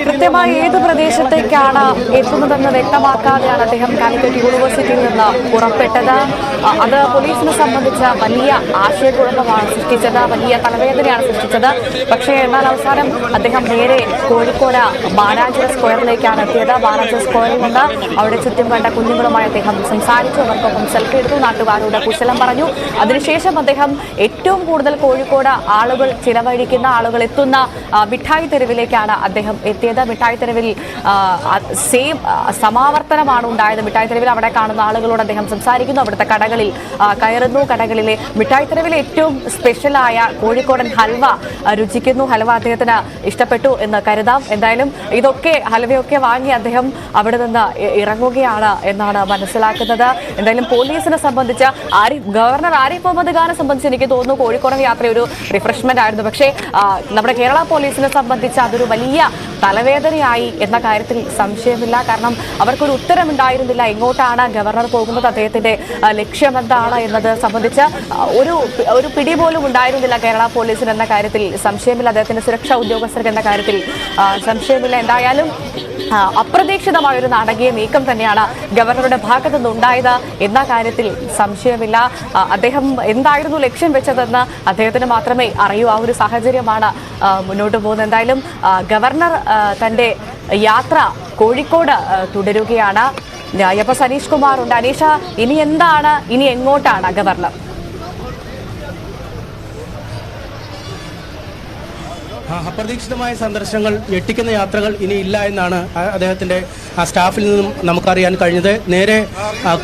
കൃത്യമായി ഏത് പ്രദേശത്തേക്കാണ് എത്തുന്നതെന്ന് വ്യക്തമാക്കാതെയാണ് അദ്ദേഹം കാലിക്കറ്റ് യൂണിവേഴ്സിറ്റിയിൽ നിന്ന് പുറപ്പെട്ടത്. അത് പോലീസിനെ സംബന്ധിച്ച് വലിയ ആശയക്കുഴപ്പമാണ് സൃഷ്ടിച്ചത്, വലിയ തലവേദനയാണ് സൃഷ്ടിച്ചത്. പക്ഷേ എന്നാൽ അവസാനം അദ്ദേഹം നേരെ കോഴിക്കോട് ബാലാജി സ്ക്വയറിലേക്കാണ് എത്തിയത്. ബാലാജി സ്ക്വയറിൽ നിന്ന് അവിടെ ചുറ്റും കണ്ട കുഞ്ഞുങ്ങളുമായി അദ്ദേഹം സംസാരിച്ചു, അവർക്കൊപ്പം സെൽഫി എടുത്തു, നാട്ടുകാരോട് കുശലം പറഞ്ഞു. അതിനുശേഷം അദ്ദേഹം ഏറ്റവും കൂടുതൽ കോഴിക്കോട് ആളുകൾ ചിലവഴിക്കുന്ന, ആളുകൾ എത്തുന്ന മിഠായി തെരുവിലേക്കാണ് അദ്ദേഹം എത്തിയത്. മിഠായി തെരുവിൽ സമാവർത്തനമാണ് ഉണ്ടായത്. മിഠായി തെരുവിൽ അവിടെ കാണുന്ന ആളുകളോട് അദ്ദേഹം സംസാരിക്കുന്നു, അവിടുത്തെ കടകളിൽ കയറുന്നു. കടകളിലെ മിഠായി തെരുവിലെ ഏറ്റവും സ്പെഷ്യലായ കോഴിക്കോടൻ ഹൽവ രുചിക്കുന്നു. ഹൽവ അദ്ദേഹത്തിന് ഇഷ്ടപ്പെട്ടു എന്ന് കരുതാം. എന്തായാലും ഹൽവയൊക്കെ വാങ്ങി അദ്ദേഹം അവിടെ നിന്ന് ഇറങ്ങുകയാണ് എന്നാണ് മനസ്സിലാക്കുന്നത്. എന്തായാലും പോലീസിനെ സംബന്ധിച്ച് ഗവർണർ ആരിഫ് മുഹമ്മദ് ഖാനെ സംബന്ധിച്ച് എനിക്ക് തോന്നുന്നു കോഴിക്കോടൻ യാത്ര ഒരു റിഫ്രഷ്മെന്റ് ആയിരുന്നു. പക്ഷേ നമ്മുടെ കേരള പോലീസിനെ സംബന്ധിച്ച് അതൊരു വലിയ തലവേദനയായി എന്ന കാര്യത്തിൽ സംശയമില്ല. കാരണം അവർക്കൊരു ഉത്തരമുണ്ടായിരുന്നില്ല എങ്ങോട്ടാണ് ഗവർണർ പോകുന്നത്, അദ്ദേഹത്തിന്റെ ലക്ഷ്യം എന്താണ് എന്നത് സംബന്ധിച്ച് ഒരു പിടി പോലും ഉണ്ടായിരുന്നില്ല കേരള പോലീസിന് എന്ന കാര്യത്തിൽ സംശയമില്ല. അദ്ദേഹത്തിന്റെ സുരക്ഷാ ഉദ്യോഗസ്ഥർക്ക് എന്ന കാര്യത്തിൽ സംശയമില്ല. എന്തായാലും അപ്രതീക്ഷിതമായ ഒരു നാടകീയ നീക്കം തന്നെയാണ് ഗവർണറുടെ ഭാഗത്തു നിന്നുണ്ടായത് എന്ന കാര്യത്തിൽ സംശയമില്ല. അദ്ദേഹം എന്തായിരുന്നു ലക്ഷ്യം വെച്ചതെന്ന് അദ്ദേഹത്തിന് മാത്രമേ അറിയൂ. ആ ഒരു സാഹചര്യമാണ് മുന്നോട്ട് പോകുന്നത്. എന്തായാലും ഗവർണർ തന്റെ യാത്ര കോഴിക്കോട് തുടരുകയാണ്. ഇപ്പോൾ സനീഷ് കുമാർ ഉണ്ട്. അനീഷ, ഇനി എങ്ങോട്ടാണ് ഗവർണർ? അപ്രതീക്ഷിതമായ സന്ദർശനങ്ങൾ, ഞെട്ടിക്കുന്ന യാത്രകൾ ഇനി ഇല്ല എന്നാണ് അദ്ദേഹത്തിന്റെ സ്റ്റാഫിൽ നിന്നും നമുക്കറിയാൻ കഴിഞ്ഞത്. നേരെ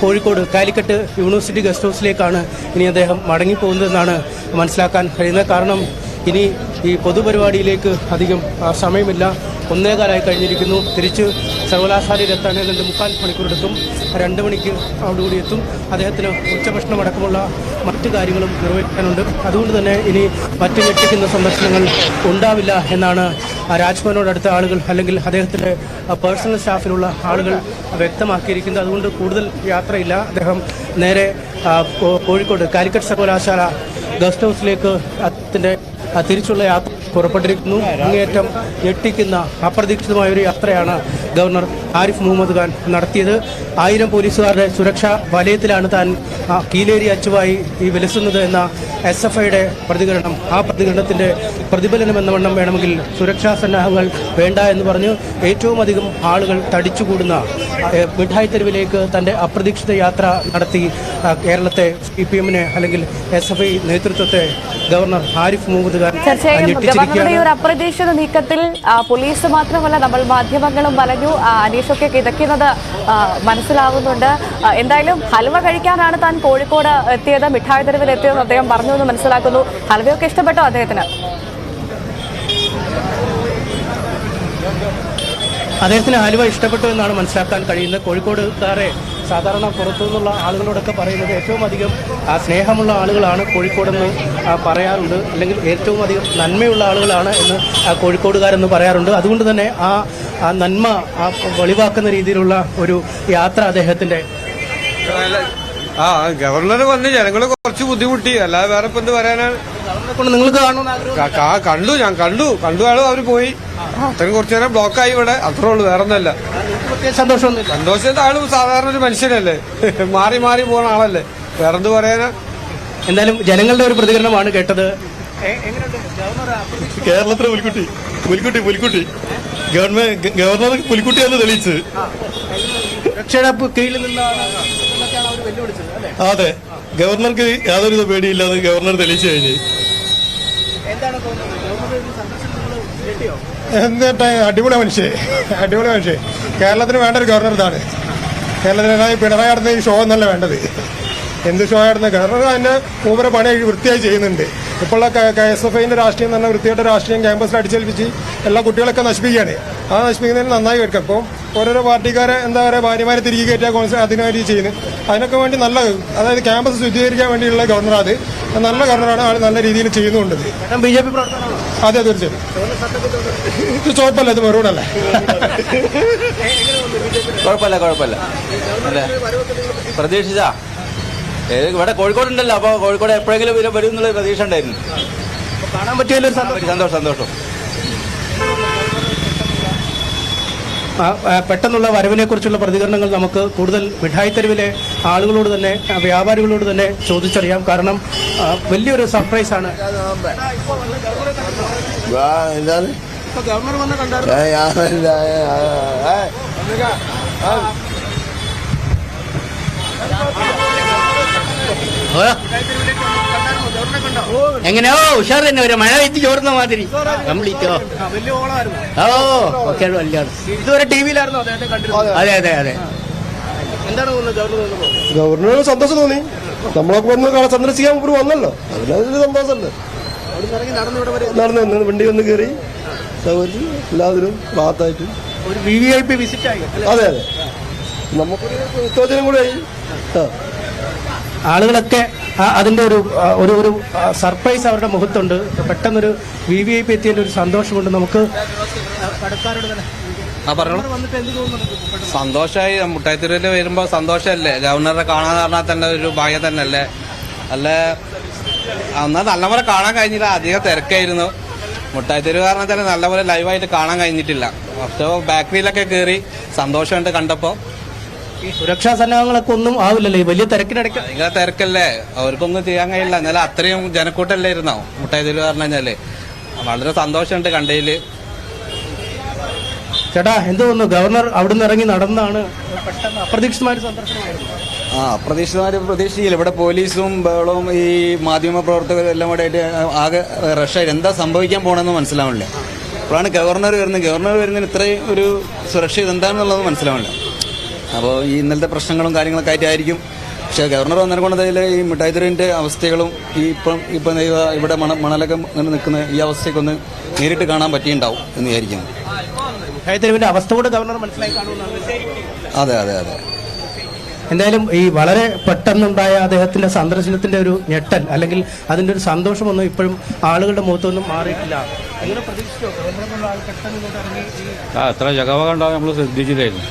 കോഴിക്കോട് കാലിക്കറ്റ് യൂണിവേഴ്സിറ്റി ഗസ്റ്റ് ഹൗസിലേക്കാണ് ഇനി അദ്ദേഹം മടങ്ങിപ്പോകുന്നതെന്നാണ് മനസ്സിലാക്കാൻ കഴിയുന്നത്. കാരണം ഇനി ഈ പൊതുപരിപാടിയിലേക്ക് അധികം സമയമില്ല. 1:15 കഴിഞ്ഞിരിക്കുന്നു. തിരിച്ച് സർവകലാശാലയിൽ എത്താൻ 3/4 മണിക്കൂറെടുക്കും. 2 മണിക്ക് അവിടെകൂടി എത്തും. അദ്ദേഹത്തിന് ഉച്ചഭക്ഷണം അടക്കമുള്ള മറ്റു കാര്യങ്ങളും നിർവഹിക്കാനുണ്ട്. അതുകൊണ്ട് തന്നെ ഇനി മറ്റ് ഞെട്ടിക്കുന്ന സന്ദർശനങ്ങൾ ഉണ്ടാവില്ല എന്നാണ് രാജ്ഭവനോടടുത്ത ആളുകൾ അല്ലെങ്കിൽ അദ്ദേഹത്തിൻ്റെ പേഴ്സണൽ സ്റ്റാഫിലുള്ള ആളുകൾ വ്യക്തമാക്കിയിരിക്കുന്നത്. അതുകൊണ്ട് കൂടുതൽ യാത്രയില്ല. അദ്ദേഹം നേരെ കോഴിക്കോട് കാലിക്കറ്റ് സർവകലാശാല ഗസ്റ്റ് ഹൗസിലേക്ക് അദ്ദേഹത്തിൻ്റെ തിരിച്ചുള്ള യാത്ര പുറപ്പെട്ടിരിക്കുന്നു. അങ്ങേയറ്റം ഞെട്ടിക്കുന്ന അപ്രതീക്ഷിതമായ ഒരു യാത്രയാണ് ഗവർണർ ആരിഫ് മുഹമ്മദ് ഖാൻ നടത്തിയത്. 1000 പോലീസുകാരുടെ സുരക്ഷാ വലയത്തിലാണ് താൻ കീലേരി അച്ചുവായി വിലസുന്നത് എന്ന SFIയുടെ പ്രതികരണം, ആ പ്രതികരണത്തിൻ്റെ പ്രതിഫലനം എന്ന വണ്ണം വേണമെങ്കിൽ സുരക്ഷാ സന്നാഹങ്ങൾ വേണ്ട എന്ന് പറഞ്ഞു ഏറ്റവും അധികം ആളുകൾ തടിച്ചുകൂടുന്ന മിഠായി തെരുവിലേക്ക് തൻ്റെ അപ്രതീക്ഷിത യാത്ര നടത്തി കേരളത്തെ CPMനെ അല്ലെങ്കിൽ SFI നേതൃത്വത്തെ ഗവർണർ ആരിഫ് മുഹമ്മദ് ഖാൻ ഗവർണറുടെ ഒരു അപ്രതീക്ഷിത നീക്കത്തിൽ പോലീസ് മാത്രമല്ല നമ്മൾ മാധ്യമങ്ങളും വലഞ്ഞു. അനീഷൊക്കെ കിതയ്ക്കുന്നത് മനസ്സിലാവുന്നുണ്ട്. എന്തായാലും ഹൽവ കഴിക്കാനാണ് താൻ കോഴിക്കോട് എത്തിയത്, മിഠായി തെരുവിൽ എത്തിയതെന്ന് അദ്ദേഹം പറഞ്ഞു എന്ന് മനസ്സിലാക്കുന്നു. ഹൽവയൊക്കെ ഇഷ്ടപ്പെട്ടോ അദ്ദേഹത്തിന്? അദ്ദേഹത്തിന് ഹലുവ ഇഷ്ടപ്പെട്ടു എന്നാണ് മനസ്സിലാക്കാൻ കഴിയുന്നത്. കോഴിക്കോടുകാരെ സാധാരണ പുറത്തു നിന്നുള്ള ആളുകളോടൊക്കെ പറയുന്നത് ഏറ്റവും അധികം സ്നേഹമുള്ള ആളുകളാണ് കോഴിക്കോടെന്ന് പറയാറുണ്ട്, അല്ലെങ്കിൽ ഏറ്റവും അധികം നന്മയുള്ള ആളുകളാണ് എന്ന് കോഴിക്കോടുകാരെന്ന് പറയാറുണ്ട്. അതുകൊണ്ട് തന്നെ ആ നന്മ വെളിവാക്കുന്ന രീതിയിലുള്ള ഒരു യാത്ര അദ്ദേഹത്തിൻ്റെ. ഗവർണർ വന്ന് ജനങ്ങൾ കുറച്ച് ബുദ്ധിമുട്ടി, അല്ലാതെ വേറെ ഇപ്പം എന്ത് പറയാനാണ്. നിങ്ങൾക്ക് കണ്ടു ആളും അവർ പോയി. അത്രയും കുറച്ചു നേരം ബ്ലോക്കായി ഇവിടെ, അത്രേ ഉള്ളൂ, വേറെ ഒന്നല്ല. സന്തോഷത്തെ ആളും സാധാരണ ഒരു മനുഷ്യനല്ലേ, മാറി മാറി പോകുന്ന ആളല്ലേ, വേറെന്ത് പറയാനാ. എന്തായാലും ജനങ്ങളുടെ ഒരു പ്രതികരണമാണ് കേട്ടത്. കേരളത്തിലെ പുലിക്കുട്ടി ഗവർണർ പുലിക്കുട്ടിയെന്ന് തെളിയിച്ച് കീഴിൽ നിന്നാണ് അതെ, ഗവർണർക്ക് യാതൊരു പേടിയില്ലാതെ ഗവർണർ തെളിയിച്ചു കഴിഞ്ഞ്. എന്നിട്ട് അടിപൊളി മനുഷ്യൻ കേരളത്തിന് വേണ്ട ഒരു ഗവർണർ ഇതാണ്. കേരളത്തിന് പിണറായി നടന്ന ഈ ഷോ എന്നല്ല വേണ്ടത്. എന്ത് ഷോ ആയിരുന്നു? ഗവർണർ അതിന്റെ മൂപ്പരെ പണി വൃത്തിയായി ചെയ്യുന്നുണ്ട്. ഇപ്പോഴുള്ള KSFIന്റെ രാഷ്ട്രീയം തന്നെ വൃത്തിയായിട്ട് രാഷ്ട്രീയം ക്യാമ്പസിൽ അടിച്ചേൽപ്പിച്ച് എല്ലാ കുട്ടികളൊക്കെ നശിപ്പിക്കുകയാണ്. ആ നശിപ്പിക്കുന്നതിന് നന്നായി എടുക്കാം. ഇപ്പോൾ ഓരോരോ പാർട്ടിക്കാരെ എന്താ പറയുക ഭാര്യമാരെ തിരികെ കയറ്റാൻ അതിനുവേണ്ടി ചെയ്യുന്നത്. അതിനൊക്കെ വേണ്ടി നല്ല, അതായത് ക്യാമ്പസ് ശുദ്ധീകരിക്കാൻ വേണ്ടിയുള്ള ഗവർണർ, അത് നല്ല ഗവർണറാണ്. ആൾ നല്ല രീതിയിൽ ചെയ്യുന്നുണ്ട്. BJP പ്രവർത്തനമാണോ? അതെ, തീർച്ചയായും. ഇത് ചോപ്പല്ല, ഇത് മെറൂണല്ലേ. കുഴപ്പമില്ല അല്ലേ, പ്രതീക്ഷിച്ചാ ഇവിടെ കോഴിക്കോടുണ്ടല്ലോ, അപ്പോൾ കോഴിക്കോട് എപ്പോഴെങ്കിലും വരും എന്നുള്ള പ്രതീക്ഷ ഉണ്ടായിരുന്നു. കാണാൻ പറ്റിയല്ലോ, സന്തോഷം. പെട്ടെന്നുള്ള വരവിനെ കുറിച്ചുള്ള പ്രതികരണങ്ങൾ നമുക്ക് കൂടുതൽ മിഠായി തെരുവിലെ ആളുകളോട് തന്നെ, വ്യാപാരികളോട് തന്നെ ചോദിച്ചറിയാം. കാരണം വലിയൊരു സർപ്രൈസാണ്. ഗവർണർ വന്ന് കണ്ടായിരുന്നു. എങ്ങനെയോ ഉഷാർ തന്നെ, ഒരു മഴ വെച്ച് ചോർന്ന മാതിരി കംപ്ലീറ്റോ. ഓക്കെ, ഇതുവരെ ടിവിയിലായിരുന്നു അദ്ദേഹത്തെ കണ്ടിരുന്നത്. അതെ. എന്താണ് ഗവർണർ സന്തോഷം തോന്നി. നമ്മളൊക്കെ വന്ന് സന്ദർശിക്കാൻ മുമ്പ് വന്നല്ലോ, അതിനൊരു സന്തോഷമല്ലേ. നടന്നു വണ്ടി വന്ന് കയറി എല്ലാത്തിനും ഭാഗത്തായിട്ട് ഒരു VVIP വിസിറ്റ് ആയി. അതെ, നമുക്കൊരു ഉത്തേജനം കൂടെ ആയി. ആളുകളൊക്കെ അതിന്റെ ഒരു സർപ്രൈസ് അവരുടെ മുഖത്തുണ്ട്. പെട്ടെന്നൊരു VVIP എത്തിയതിന്റെ ഒരു സന്തോഷമുണ്ട്. നമുക്ക് കടക്കാരോട് തന്നെ സന്തോഷമായി. മുട്ടായിത്തെരുവിൽ വരുമ്പോൾ സന്തോഷമല്ലേ. ഗവർണറെ കാണാന്ന് പറഞ്ഞാൽ തന്നെ ഒരു ഭാഗ്യം തന്നെ അല്ലേ. എന്നാൽ നല്ലപോലെ കാണാൻ കഴിഞ്ഞില്ല, അധികം തിരക്കായിരുന്നു. മുട്ടായിത്തെരുവ് കാരണം തന്നെ നല്ലപോലെ ലൈവായിട്ട് കാണാൻ കഴിഞ്ഞിട്ടില്ല. പക്ഷേ ബാക്കറിയിലൊക്കെ കയറി സന്തോഷമുണ്ട് കണ്ടപ്പോൾ. ഈ സുരക്ഷാ സന്നാഹങ്ങളൊക്കെ ഒന്നും ആവില്ലല്ലേ വലിയ തിരക്കിനിടയ്ക്ക്? ഭയങ്കര തിരക്കല്ലേ, അവർക്കൊന്നും ചെയ്യാൻ കഴിയില്ല. എന്നാലും അത്രയും ജനക്കൂട്ടല്ലേ ഇരുന്നോ മുട്ടായിത്തെരുവ് പറഞ്ഞു കഴിഞ്ഞാല്. വളരെ സന്തോഷമുണ്ട് കണ്ടതിൽ. ചേട്ടാ, എന്ത് തോന്നുന്നു? ഗവർണർ അവിടുന്ന് ഇറങ്ങി നടന്നാണ്, പെട്ടെന്ന് അപ്രതീക്ഷിതമായൊരു സന്ദർശനമായിരുന്നു. അപ്രതീക്ഷിതമായിട്ട് പ്രതീക്ഷിച്ചില്ല. ഇവിടെ പോലീസും ബഹളവും ഈ മാധ്യമ പ്രവർത്തകരും എല്ലാം കൂടെ ആയിട്ട് ആകെ റഷായിട്ട് എന്താ സംഭവിക്കാൻ പോകണമെന്ന് മനസ്സിലാവില്ല. അപ്പോഴാണ് ഗവർണർ വരുന്നതിന് ഇത്രയും ഒരു സുരക്ഷ ഇതെന്താണെന്നുള്ളത് മനസ്സിലാവില്ല. അപ്പോൾ ഈ ഇന്നലത്തെ പ്രശ്നങ്ങളും കാര്യങ്ങളൊക്കെ ആയിട്ടായിരിക്കും. പക്ഷേ ഗവർണർ വന്നിട്ടുകൊണ്ടതിൽ ഈ മിഠായിത്തെരുവിൻ്റെ അവസ്ഥകളും ഇപ്പം ഇവിടെ മണലൊക്കെ ഇങ്ങനെ നിൽക്കുന്ന ഈ അവസ്ഥയ്ക്കൊന്ന് നേരിട്ട് കാണാൻ പറ്റിയിട്ടുണ്ടാവും എന്ന് വിചാരിക്കുന്നു. മിഠായിത്തെരുവിന്റെ അവസ്ഥ കൂടെ ഗവർണർ മനസ്സിലാക്കി കാണുമെന്നാണ്. അതെ. എന്തായാലും ഈ വളരെ പെട്ടെന്നുണ്ടായ അദ്ദേഹത്തിന്റെ സന്ദർശനത്തിന്റെ ഒരു ഞെട്ടൽ അല്ലെങ്കിൽ അതിന്റെ ഒരു സന്തോഷമൊന്നും ഇപ്പോഴും ആളുകളുടെ മുഖത്തൊന്നും മാറിയിട്ടില്ല. അങ്ങനെ പ്രതീക്ഷിച്ചോ ഗവർണർ ആൾ പെട്ടെന്ന് ഇങ്ങോട്ട് ഇറങ്ങി? എത്ര ജഗവക ഉണ്ടാവും നമ്മൾ ശ്രദ്ധിച്ചില്ലായിരുന്നു.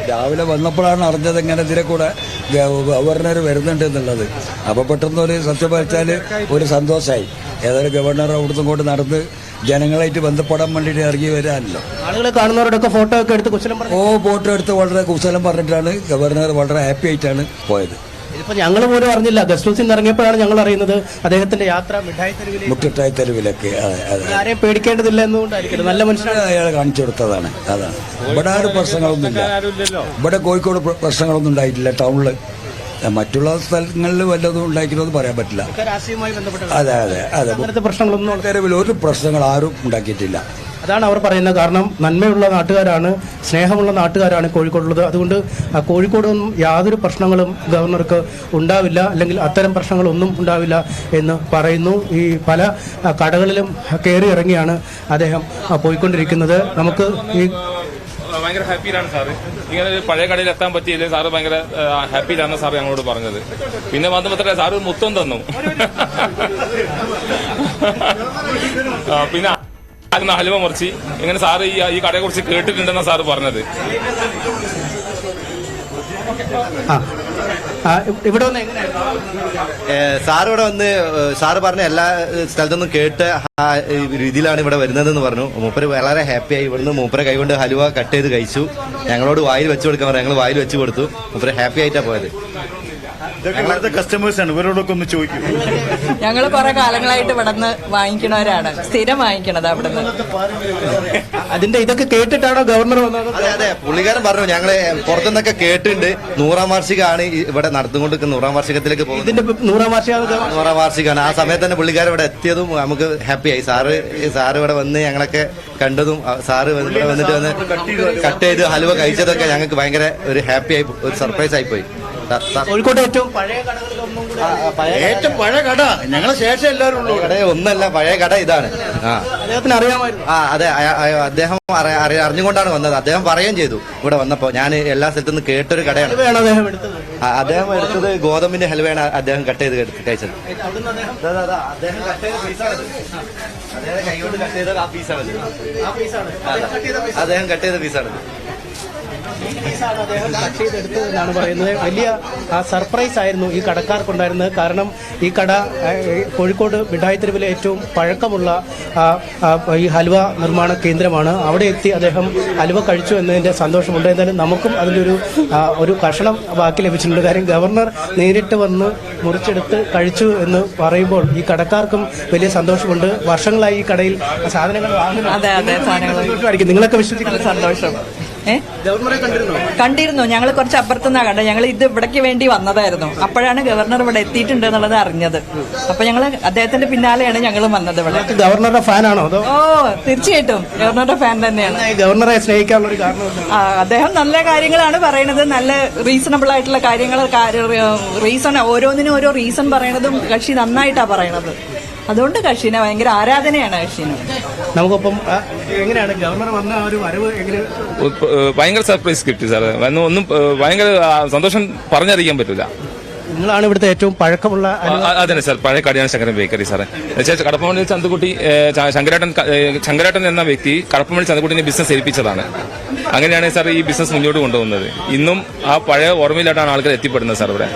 രാവിലെ വന്നപ്പോഴാണ് അറിഞ്ഞത് ഇങ്ങനെ ഇതിലെ കൂടെ ഗവർണർ വരുന്നുണ്ട് എന്നുള്ളത്. അപ്പോൾ പെട്ടെന്ന് ഒരു സത്യം വെച്ചാൽ ഒരു സന്തോഷമായി. ഏതായാലും ഗവർണർ അവിടുന്ന് കൊണ്ട് നടന്ന് ജനങ്ങളായിട്ട് ബന്ധപ്പെടാൻ വേണ്ടിയിട്ട് ഇറങ്ങി വരാനല്ലോ. ആളുകളെ കാണുന്നവരോടൊക്കെ ഫോട്ടോ ഒക്കെ എടുത്ത് കുശലം പറഞ്ഞു. ഫോട്ടോ എടുത്ത് വളരെ കുശലം പറഞ്ഞിട്ടാണ് ഗവർണർ വളരെ ഹാപ്പി ആയിട്ടാണ് പോയത്. ഇതിപ്പോ ഞങ്ങൾ പോലും അറിഞ്ഞില്ല. ഗസ്റ്റ് ഹൗസിൽ നിന്ന് ഇറങ്ങിയപ്പോഴാണ് ഞങ്ങൾ അറിയുന്നത് അദ്ദേഹത്തിന്റെ യാത്ര മിഠായി തെരുവിലേക്ക്. ആരെയും പേടിക്കേണ്ടതില്ല എന്നുകൊണ്ടായിരിക്കും. നല്ല മനുഷ്യനാണ്, അയാളെ കാണിച്ചു കൊടുത്തതാണ്. അതാണ്. ഇവിടെ ആരും പ്രശ്നങ്ങളൊന്നുമില്ല. ഇവിടെ കോഴിക്കോട് പ്രശ്നങ്ങളൊന്നും ഉണ്ടായിട്ടില്ല ടൗണിൽ. മറ്റുള്ള സ്ഥലങ്ങളിൽ വല്ലതും ഉണ്ടായിരിക്കണമെന്ന് പറയാൻ പറ്റില്ല. അതെ. പ്രശ്നങ്ങളൊന്നും തെരുവിൽ ഒരു പ്രശ്നങ്ങൾ ആരും ഉണ്ടാക്കിയിട്ടില്ല. അതാണ് അവർ പറയുന്നത്. കാരണം നന്മയുള്ള നാട്ടുകാരാണ്, സ്നേഹമുള്ള നാട്ടുകാരാണ് കോഴിക്കോടുള്ളത്. അതുകൊണ്ട് കോഴിക്കോടൊന്നും യാതൊരു പ്രശ്നങ്ങളും ഗവർണർക്ക് ഉണ്ടാവില്ല, അല്ലെങ്കിൽ അത്തരം പ്രശ്നങ്ങളൊന്നും ഉണ്ടാവില്ല എന്ന് പറയുന്നു. ഈ പല കടകളിലും കയറി ഇറങ്ങിയാണ് അദ്ദേഹം പോയിക്കൊണ്ടിരിക്കുന്നത്. നമുക്ക് ഈ ഭയങ്കര ഹാപ്പിയിലാണ് സാറ്. ഇങ്ങനെ പഴയ കടയിൽ എത്താൻ പറ്റിയില്ലേ, സാറ് ഭയങ്കര ഹാപ്പിയിലാണ് സാർ ഞങ്ങളോട് പറഞ്ഞത്. പിന്നെ വന്നപ്പോഴത്തെ സാറ് മുത്തം തന്നു. പിന്നെ ഹലുവ മുറിച്ച് ഇങ്ങനെ സാറ് ഈ കടയെ കുറിച്ച് കേട്ടിട്ടുണ്ടെന്നാണ് സാറ് പറഞ്ഞത്. ഇവിടെ സാർ ഇവിടെ വന്ന് സാറ് പറഞ്ഞ എല്ലാ സ്ഥലത്തൊന്നും കേട്ട രീതിയിലാണ് ഇവിടെ വരുന്നതെന്ന് പറഞ്ഞു. മൂപ്പര് വളരെ ഹാപ്പിയായി. ഇവിടുന്ന് മൂപ്പരെ കൈകൊണ്ട് ഹലുവ കട്ട് ചെയ്ത് കഴിച്ചു. ഞങ്ങളോട് വായിൽ വെച്ചു കൊടുക്കാൻ പറഞ്ഞു. ഞങ്ങൾ വായിൽ വെച്ച് കൊടുത്തു. മൂപ്പര് ഹാപ്പി ആയിട്ടാണ് പോയത്. ഇതൊക്കെ കസ്റ്റമേഴ്സാണ്, ഇവരോടൊക്കെ ഒന്ന് ചോദിക്കും. ഞങ്ങൾ കുറെ കാലങ്ങളായിട്ട് ഇവിടെ നിന്ന് വാങ്ങിക്കണവരാണ്, സ്ഥിരം വാങ്ങിക്കണത് അവിടെ നിന്ന്. അതിന്റെ ഇതൊക്കെ കേട്ടിട്ടാണോ ഗവർണർ വന്നത്? അതെ അതെ, പുള്ളിക്കാരൻ പറഞ്ഞു ഞങ്ങള് പുറത്തുനിന്നൊക്കെ കേട്ടിട്ടുണ്ട്. 100ാം വാർഷികമാണ് ഇവിടെ നടന്നുകൊണ്ടിരിക്കുന്നത്. 100ാം വാർഷികത്തിലേക്ക് പോകും. ഇതിന്റെ 100ാം വാർഷികം 100ാം വാർഷികമാണ്. ആ സമയത്ത് തന്നെ പുള്ളിക്കാരൻ ഇവിടെ എത്തിയതും നമുക്ക് ഹാപ്പിയായി. സാറ് ഇവിടെ വന്ന് ഞങ്ങളൊക്കെ കണ്ടതും സാറ് ഇവിടെ വന്നിട്ട് വന്ന് കട്ട് ചെയ്ത് ഹലുവ കഴിച്ചതൊക്കെ ഞങ്ങൾക്ക് ഭയങ്കര ഒരു ഹാപ്പി ആയി, ഒരു സർപ്രൈസ് ആയി പോയി. കോഴിക്കോട് ഏറ്റവും പഴയ കടകളിലൊന്നും ഏറ്റവും പഴയ കട ഞങ്ങളെ ശേഷം എല്ലാവരും ഉള്ളൂ. കട ഒന്നല്ല, പഴയ കട ഇതാണ്. അദ്ദേഹത്തിന് അറിയാമായിരുന്നു. അതെ, അദ്ദേഹം അറിഞ്ഞുകൊണ്ടാണ് വന്നത്. അദ്ദേഹം പറയുകയും ചെയ്തു ഇവിടെ വന്നപ്പോ. ഞാൻ എല്ലാ സ്ഥലത്തു നിന്ന് കേട്ടൊരു കടയാണ്. അദ്ദേഹം എടുത്തത് അദ്ദേഹം എടുത്തത് ഗോതമ്പിന്റെ ഹൽവയാണ് അദ്ദേഹം കട്ട് ചെയ്ത് കഴിച്ചത്. അദ്ദേഹം കട്ട് ചെയ്ത പീസാണത്. അദ്ദേഹം കൈകൊണ്ട് കട്ട് ചെയ്ത ആ പീസാണത്. അദ്ദേഹം കട്ട് ചെയ്ത പീസാണത്. അദ്ദേഹം കട്ട് ചെയ്തെടുത്തതെന്നാണ് പറയുന്നത്. വലിയ സർപ്രൈസ് ആയിരുന്നു ഈ കടക്കാർക്കുണ്ടായിരുന്നത്. കാരണം ഈ കട കോഴിക്കോട് മിഠായി തെരുവിലെ ഏറ്റവും പഴക്കമുള്ള ഈ ഹൽവ നിർമ്മാണ കേന്ദ്രമാണ്. അവിടെ എത്തി അദ്ദേഹം ഹൽവ കഴിച്ചു എന്നതിന്റെ സന്തോഷമുണ്ട്. എന്തായാലും നമുക്കും അതിൻ്റെ ഒരു കഷണം ബാക്കി ലഭിച്ചിട്ടുണ്ട്. കാര്യം ഗവർണർ നേരിട്ട് വന്ന് മുറിച്ചെടുത്ത് കഴിച്ചു എന്ന് പറയുമ്പോൾ ഈ കടക്കാർക്കും വലിയ സന്തോഷമുണ്ട്. വർഷങ്ങളായി ഈ കടയിൽ സാധനങ്ങൾ വാങ്ങുന്നു. നിങ്ങളൊക്കെ വിശ്വസിക്കുന്ന സന്തോഷം. ഗവർണറെ കണ്ടിരുന്നു. ഞങ്ങൾ കുറച്ച് അപ്പുറത്തുനിന്നാണ് കണ്ടത്. ഞങ്ങൾ ഇത് ഇവിടേക്ക് വേണ്ടി വന്നതായിരുന്നു. അപ്പോഴാണ് ഗവർണർ ഇവിടെ എത്തിയിട്ടുണ്ട് എന്നുള്ളത് അറിഞ്ഞത്. അപ്പൊ ഞങ്ങൾ അദ്ദേഹത്തിന്റെ പിന്നാലെയാണ് ഞങ്ങൾ വന്നത് ഇവിടെ. ഗവർണറുടെ ഫാനാണോ അതോ? ഓ, തീർച്ചയായിട്ടും ഗവർണറുടെ ഫാൻ തന്നെയാണ്. ഗവർണറെ സ്നേഹിക്കാനുള്ള ഒരു കാരണം അദ്ദേഹം നല്ല കാര്യങ്ങളാണ് പറയുന്നത്, നല്ല റീസണബിൾ ആയിട്ടുള്ള കാര്യങ്ങൾ. റീസൺ ഓരോന്നിനും ഓരോ റീസൺ പറയണതും കക്ഷി നന്നായിട്ടാണ് പറയണത്. അതുകൊണ്ട് കക്ഷിനെ ഭയങ്കര ആരാധനയാണ് കക്ഷിന്. നമുക്കൊപ്പം എങ്ങനെയാണ് ഗവർണർ വന്ന ഒരു വരവ്? എങ്ങനെ? ഭയങ്കര സർപ്രൈസ് കിട്ടി സാർ. ഒന്നും ഭയങ്കര സന്തോഷം പറഞ്ഞറിയിക്കാൻ പറ്റില്ല. നിങ്ങളാണ് ഇവിടുത്തെ ഏറ്റവും പഴക്കമുള്ള? അതെ സാർ, പഴയ കടയാണ് ശങ്കരൻ ബേക്കറി സാറേ. കടപ്പമണി ചന്തക്കുട്ടി ശങ്കരേട്ടൻ എന്ന വ്യക്തി കടപ്പമണി ചന്തക്കുട്ടിനെ ബിസിനസ് ഏൽപ്പിച്ചതാണ്. അങ്ങനെയാണ് സാർ ഈ ബിസിനസ് മുന്നോട്ട് കൊണ്ടുപോകുന്നത്. ഇന്നും ആ പഴയ ഓർമ്മയിലായിട്ടാണ് ആൾക്കാർ എത്തിപ്പെടുന്നത് സാർ. ഇവിടെ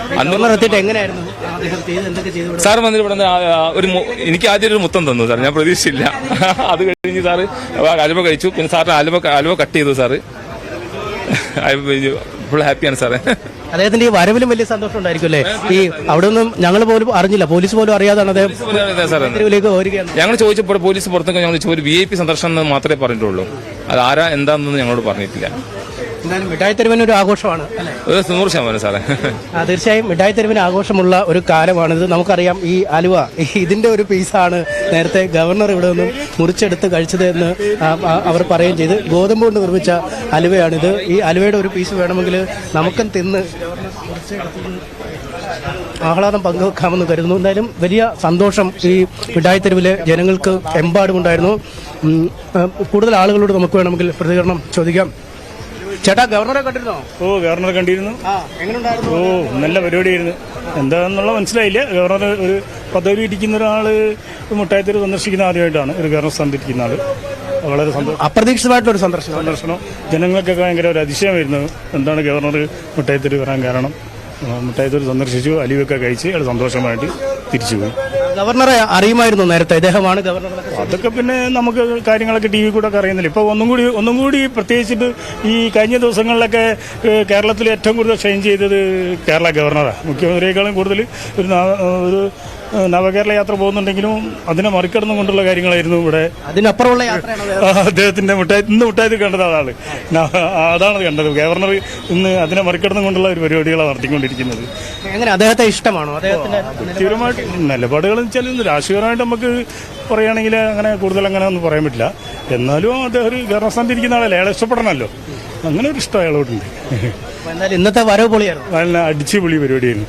സാർ വന്നിട്ട് ഇവിടെ എനിക്ക് ആദ്യം ഒരു മുത്തം തന്നു സാർ, ഞാൻ പ്രതീക്ഷിച്ചില്ല. അത് കഴിഞ്ഞ് സാറ് അലുവ കഴിച്ചു. പിന്നെ സാറിന് അലുവ കട്ട് ചെയ്തു സാറ്. ഫുൾ ഹാപ്പിയാണ് സാറേ. അദ്ദേഹത്തിന്റെ ഈ വരവിലും വലിയ സന്തോഷം ഉണ്ടായിരിക്കും അല്ലേ? ഈ അവിടെ ഒന്നും ഞങ്ങൾ പോലും അറിഞ്ഞില്ല, പോലീസ് പോലും അറിയാതാണ് അദ്ദേഹം വരികയാണ്. ഞങ്ങൾ ചോദിച്ചപ്പോൾ പോലീസ് പുറത്തൊക്കെ ഞങ്ങൾ ഒരു VIP സന്ദർശനം എന്ന് മാത്രമേ പറഞ്ഞിട്ടുള്ളൂ. അത് ആരാ എന്താണെന്ന് ഞങ്ങളോട് പറഞ്ഞിട്ടില്ല. എന്തായാലും മിഠായി തെരുവിന് ഒരു ആഘോഷമാണ്, 100% സാറേ. തീർച്ചയായും മിഠായി തെരുവിന് ആഘോഷമുള്ള ഒരു കാലമാണിത്. നമുക്കറിയാം ഈ അലുവ ഇതിന്റെ ഒരു പീസാണ് നേരത്തെ ഗവർണർ ഇവിടെ നിന്നും മുറിച്ചെടുത്ത് കഴിച്ചത് എന്ന് അവർ പറയുകയും ചെയ്ത്. ഗോതമ്പ് കൊണ്ട് നിർമ്മിച്ച അലുവയാണിത്. ഈ അലുവയുടെ ഒരു പീസ് വേണമെങ്കിൽ നമുക്കും തിന്ന് ആഹ്ലാദം പങ്കുവെക്കാമെന്ന് കരുതുന്നു. എന്തായാലും വലിയ സന്തോഷം ഈ മിഠായി തെരുവിലെ ജനങ്ങൾക്ക് എമ്പാടുമുണ്ടായിരുന്നു. കൂടുതൽ ആളുകളോട് നമുക്ക് വേണമെങ്കിൽ പ്രതികരണം ചോദിക്കാം. ചേട്ടാ, ഗവർണറെ കണ്ടിരുന്നോ? ഓ, ഗവർണറെ കണ്ടിരുന്നു. എങ്ങനെയുണ്ടായിരുന്നു? ഓ, നല്ല പരിപാടിയായിരുന്നു. എന്താണെന്നുള്ള മനസ്സിലായില്ല. ഗവർണർ ഒരു പദവി ഇരിക്കുന്ന ഒരാള് മിഠായി തെരുവ് സന്ദർശിക്കുന്ന ആദ്യമായിട്ടാണ് ഒരു ഗവർണർ സന്ദർശിക്കുന്ന ആള്. വളരെ സന്തോഷം. അപ്രതീക്ഷിതമായിട്ടൊരു സന്ദർശനം. ജനങ്ങൾക്കൊക്കെ ഭയങ്കര ഒരു അതിശയമായിരുന്നു. എന്താണ് ഗവർണർ മിഠായി തെരുവ് വരാൻ കാരണം? മിഠായി തെരുവ് സന്ദർശിച്ചു, അലിവൊക്കെ കഴിച്ച് അയാൾ സന്തോഷമായിട്ട് തിരിച്ചുപോയി. ഗവർണറെ അറിയുമായിരുന്നു നേരത്തെ? ഇദ്ദേഹമാണ് ഗവർണർ? അതൊക്കെ പിന്നെ നമുക്ക് കാര്യങ്ങളൊക്കെ TV കൂടെ ഒക്കെ അറിയുന്നില്ല. ഇപ്പോൾ ഒന്നും കൂടി പ്രത്യേകിച്ചിട്ട് ഈ കഴിഞ്ഞ ദിവസങ്ങളിലൊക്കെ കേരളത്തിൽ ഏറ്റവും കൂടുതൽ ഷൈൻ ചെയ്തത് കേരള ഗവർണറാണ്. മുഖ്യമന്ത്രിയേക്കാളും കൂടുതൽ ഒരു നവകേരള യാത്ര പോകുന്നുണ്ടെങ്കിലും അതിനെ മറികടന്നുകൊണ്ടുള്ള കാര്യങ്ങളായിരുന്നു ഇവിടെ. അതിനപ്പുറമുള്ള യാത്രയാണ് അദ്ദേഹത്തിന്റെ മുട്ടായി കണ്ടത് അതാണ് കണ്ടത്. ഗവർണർ ഇന്ന് അതിനെ മറികടന്നുകൊണ്ടുള്ള ഒരു പരിപാടികളാണ് നടത്തിക്കൊണ്ടിരിക്കുന്നത്. എങ്ങനെ അദ്ദേഹത്തെ ഇഷ്ടമാണോ? വ്യക്തിപരമായിട്ട് നിലപാടുകൾ വെച്ചാൽ രാഷ്ട്രീയപരമായിട്ട് നമുക്ക് പറയുകയാണെങ്കിൽ അങ്ങനെ കൂടുതൽ അങ്ങനെ ഒന്നും പറയാൻ പറ്റില്ല. എന്നാലും അദ്ദേഹം ഒരു ഗവർണർ സ്ഥാനത്ത് ഇരിക്കുന്ന ആളല്ലേ, അയാളെ ഇഷ്ടപ്പെടണമല്ലോ. അങ്ങനെ ഒരു ഇഷ്ടം അയാളോട്ടുണ്ട്. ഇന്നത്തെ വരവ് പൊളിയായിരുന്നു, നല്ല അടിച്ചുപൊളി പരിപാടിയായിരുന്നു.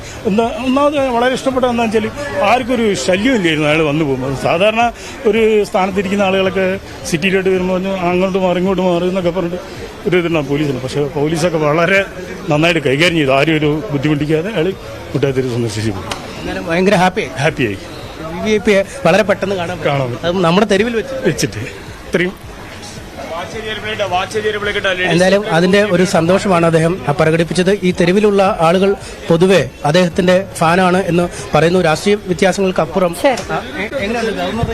ഒന്നാമത് വളരെ ഇഷ്ടപ്പെട്ട എന്താ വെച്ചാൽ ആർക്കും ഒരു ശല്യം ഇല്ലായിരുന്നു അയാൾ വന്നു പോകുമ്പോൾ. സാധാരണ ഒരു സ്ഥാനത്തിരിക്കുന്ന ആളുകളൊക്കെ സിറ്റിയിലോട്ട് വരുമ്പോൾ അങ്ങോട്ട് മാറി ഇങ്ങോട്ട് മാറി എന്നൊക്കെ പറഞ്ഞിട്ട് ഒരു ഇതുണ്ടാവും പോലീസിന്. പക്ഷേ പോലീസൊക്കെ വളരെ നന്നായിട്ട് കൈകാര്യം ചെയ്തു. ആരും ഒരു ബുദ്ധിമുട്ടിക്കാതെ അയാൾ മിഠായി തെരുവ് സന്ദർശിച്ചു പോയി. ഭയങ്കര ഹാപ്പിയായി. VIP വളരെ പെട്ടെന്ന് കാണാം നമ്മുടെ തെരുവിൽ വെച്ചിട്ട് ഇത്രയും. എന്തായാലും അതിന്റെ ഒരു സന്തോഷമാണ് അദ്ദേഹം പ്രകടിപ്പിച്ചത്. ഈ തെരുവിലുള്ള ആളുകൾ പൊതുവെ അദ്ദേഹത്തിന്റെ ഫാനാണ് എന്ന് പറയുന്നു. രാഷ്ട്രീയ വ്യത്യാസങ്ങൾക്ക് അപ്പുറം എങ്ങനെയാണ് ഗവർണർ